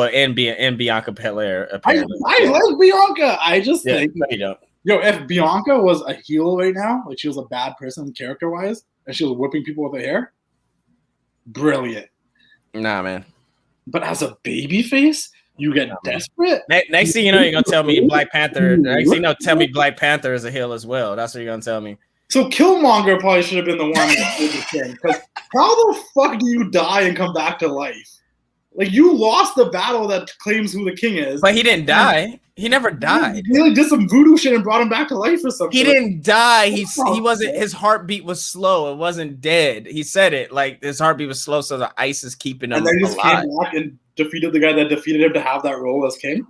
and Bianca Belair. Apparently. I like Bianca. I just think no, you don't. If Bianca was a heel right now, like she was a bad person character-wise, and she was whipping people with her hair, brilliant. Nah, man. But as a babyface, you get desperate. Next thing you know, you're gonna tell me Black Panther. Next thing you know, tell me Black Panther is a heel as well. That's what you're gonna tell me. So Killmonger probably should have been the one that did the thing. Because how the fuck do you die and come back to life? Like, you lost the battle that claims who the king is. But he didn't die. He never died. He really did some voodoo shit and brought him back to life or something. He didn't die. He wasn't. His heartbeat was slow. It wasn't dead. He said it like his heartbeat was slow, so the ice is keeping him alive. And then he just came back and defeated the guy that defeated him to have that role as king.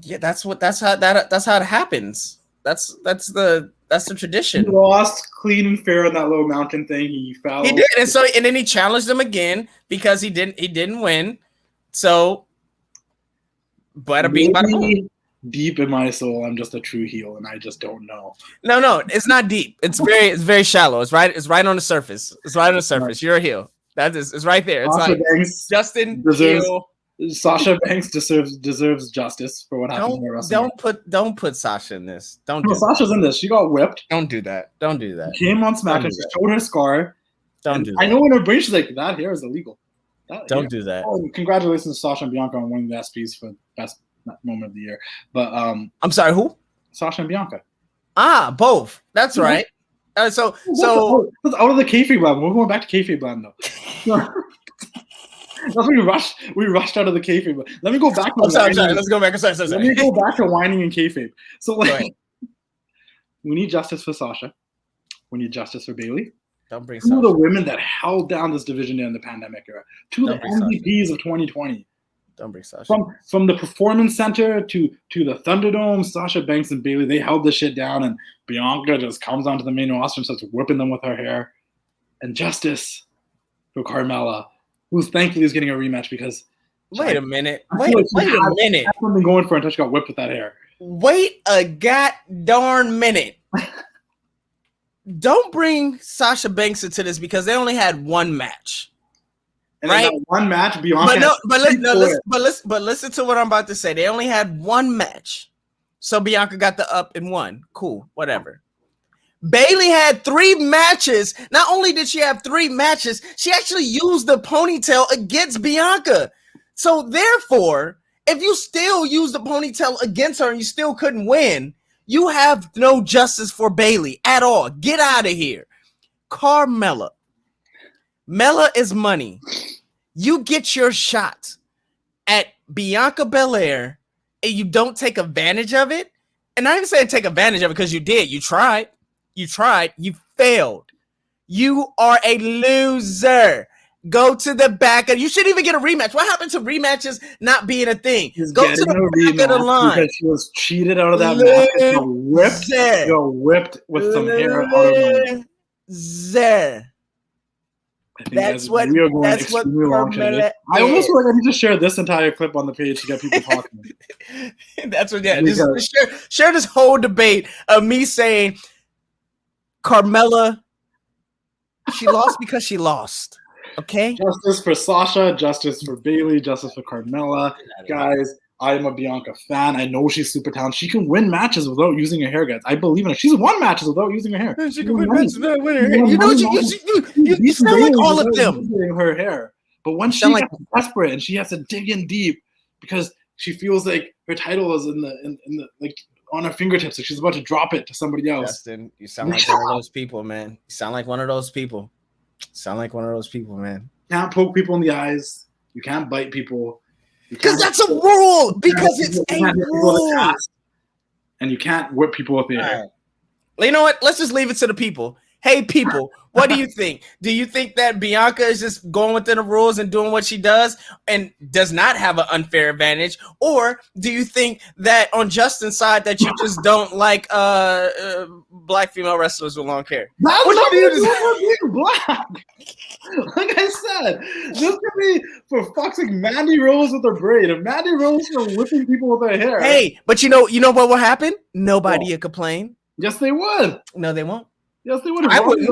Yeah, that's how it happens. That's the tradition. He lost clean and fair on that little mountain thing. He fell. He did, and then he challenged him again because he didn't win. So, bada bing, bada boom. deep in my soul, I'm just a true heel, and I just don't know. No, it's not deep. It's very shallow. It's right on the surface. It's right on the surface. You're a heel. It's right there. It's Sasha like Banks Justin deserves. heel. Sasha Banks deserves justice for what happened to her. Don't put Sasha in this. No, Sasha's in this. She got whipped. Don't do that. She came on SmackDown. She showed her scar. Don't do that. I know in her brain she's like, that hair is illegal. Don't do that. Oh, congratulations to Sasha and Bianca on winning the SPs for best moment of the year. But I'm sorry, who? Sasha and Bianca. Both. That's right. So that's out of the kayfabe land. We're going back to kayfabe land though. That's when we rushed out of the kayfabe. Let me go back. Sorry. Let's go back. Sorry. Let me go back to whining and kayfabe. So we need justice for Sasha. We need justice for Bayley. Don't bring two of the women that held down this division in the pandemic era. Two of the MVPs of 2020. Don't bring Sasha. From the Performance Center to the Thunderdome, Sasha Banks and Bayley, they held this shit down, and Bianca just comes onto the main roster and starts whipping them with her hair. And justice for Carmella, who thankfully is getting a rematch because. Wait a minute. Wait a minute. That's something going for until she got whipped with that hair. Wait a god darn minute. Don't bring Sasha Banks into this because they only had one match. And right? One match, Bianca. But listen to what I'm about to say. They only had one match. So Bianca got the up and won. Cool, whatever. Bayley had 3 matches. Not only did she have 3 matches, she actually used the ponytail against Bianca. So therefore, if you still use the ponytail against her and you still couldn't win, you have no justice for Bayley at all. Get out of here. Carmella. Mella is money. You get your shot at Bianca Belair and you don't take advantage of it. And I didn't say take advantage of it because you did. You tried. You failed. You are a loser. Go to the back. You shouldn't even get a rematch. What happened to rematches not being a thing? Go to the back of the line. Because she was cheated out of that match. Got whipped with some hair out of her. That's what Carmella. I almost feel like I need to share this entire clip on the page to get people talking. That's what. Yeah. Share this whole debate of me saying Carmella. She lost because she lost. Okay. Justice for Sasha, justice for Bayley, justice for Carmella. Guys, I am a Bianca fan. I know she's super talented. She can win matches without using her hair, guys. I believe in her. She's won matches without using her hair. She can win matches without winning her hair. You know, you sound like all of them. Her hair. But when she gets desperate and she has to dig in deep because she feels like her title is in the like on her fingertips, like she's about to drop it to somebody else. Justin, you sound like one of those people, man. You sound like one of those people. Man. You can't poke people in the eyes. You can't bite people. Because that's a rule. Because it's a rule. And you can't whip people with the hair. Right. Well, you know what? Let's just leave it to the people. Hey, people, what do you think? Do you think that Bianca is just going within the rules and doing what she does and does not have an unfair advantage? Or do you think that on Justin's side that you just don't like black female wrestlers with long hair? What do you do being black? Like I said, this could be for fuck's sake Mandy Rose with her braid. If Mandy Rose were whipping people with her hair. Hey, but you know what will happen? Nobody would complain. Yes, they would. No, they won't. Yes, they would. I wouldn't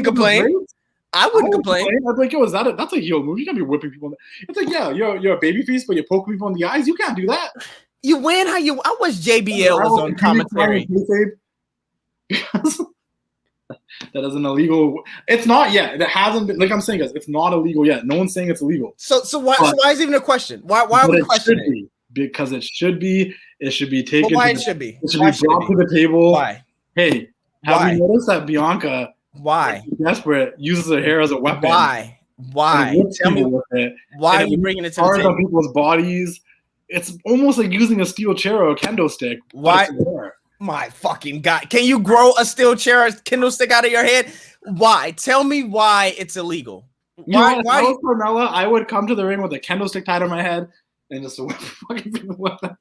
complain. I wouldn't complain. I'd be like, yo, that's a heel move. You can't be whipping people. It's like, yeah, you're a baby face, but you're poking people in the eyes. You can't do that. You win how you. I wish JBL was on commentary. That is an illegal. It's not yet. It hasn't been. Like I'm saying, guys, it's not illegal yet. No one's saying it's illegal. So why is even a question? Why are we questioning? Because it should be. It should be taken. But why it should be? It should be brought to the table. Why? Hey. Have you noticed that Bianca, desperate, uses her hair as a weapon? Why? Tell me with it. Why are you bringing it to the table? On people's bodies. It's almost like using a steel chair or a kendo stick. Why? My fucking God. Can you grow a steel chair or kendo stick out of your head? Why? Tell me why it's illegal. Why? If I was Carmella, I would come to the ring with a kendo stick tied on my head and just fucking people with it.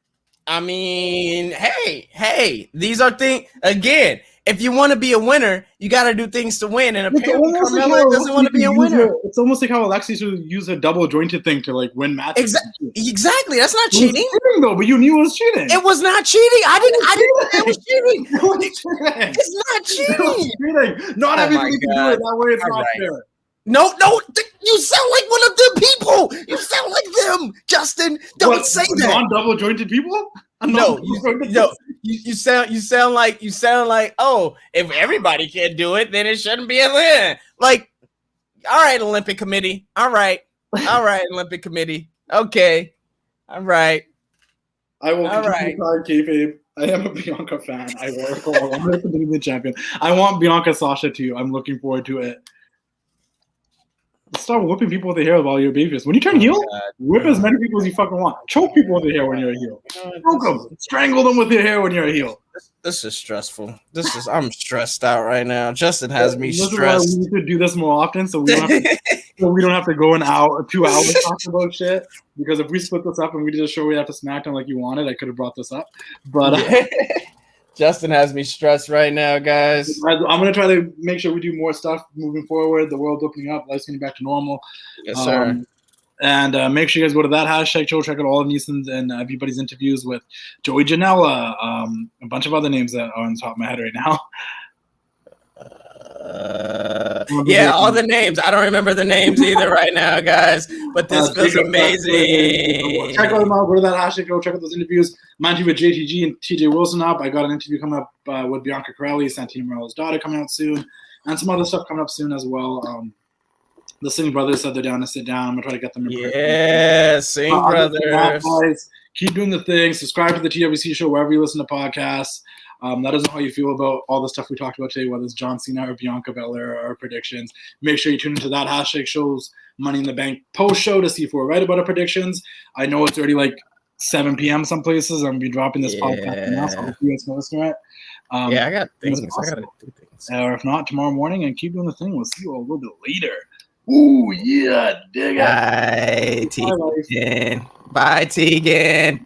I mean, hey, these are things again. if you want to be a winner, you got to do things to win. And apparently, like Carmella doesn't want to be a winner. It's almost like how Alexis would use a double jointed thing to like win matches. Exactly. That's not cheating. Cheating though, but you knew it was cheating. It was not cheating. I didn't think it was cheating. It's not cheating. Not everybody can do it that way. It's not fair. No, you sound like one of them people. You sound like them, Justin. Don't say that. Non-double jointed people? No, you sound like, oh, if everybody can't do it, then it shouldn't be a win. Like, all right, Olympic Committee. All right, Olympic Committee. Okay, all right. I will continue kayfabe. I am a Bianca fan. I want to be the champion. I want Bianca Sasha too. I'm looking forward to it. Stop whipping people with the hair while you're a babyface. When you turn heel, whip as many people as you fucking want. Choke people with the hair when you're a heel. Choke them. Strangle them with your hair when you're a heel. This is stressful. I'm stressed out right now. Justin has me stressed. We need to do this more often so we don't have to go an hour, 2 hours talking about shit. Because if we split this up and we did a show we have to SmackDown like you wanted, I could have brought this up. But Justin has me stressed right now, guys. I'm going to try to make sure we do more stuff moving forward. The world's opening up. Life's getting back to normal. Yes, sir. And make sure you guys go to that hashtag show. Check out all of Neesin's and everybody's interviews with Joey Janela. A bunch of other names that are on the top of my head right now. Yeah, all the names. I don't remember the names either right now, guys. But this feels amazing. Check them out. Go to that hashtag. Go check out those interviews. Mind you, with JTG and TJ Wilson up. I got an interview coming up with Bianca Corelli, Santino Morella's daughter, coming out soon, and some other stuff coming up soon as well. The Singh brothers said they're down to sit down. I'm gonna try to get them. Yeah, Singh brothers. Guys, keep doing the thing. Subscribe to the TWC Show wherever you listen to podcasts. Let us know how you feel about all the stuff we talked about today, whether it's John Cena or Bianca Belair or our predictions. Make sure you tune into that hashtag show's Money in the Bank post show to see if we're right about our predictions. I know it's already like 7 p.m. some places. I'm gonna be dropping this podcast now, so hopefully you guys can listen to it. I got things. I gotta do things. Or if not, tomorrow morning, and keep doing the thing. We'll see you all a little bit later. Ooh, yeah, dig it. Bye, Tegan. Bye, Tegan.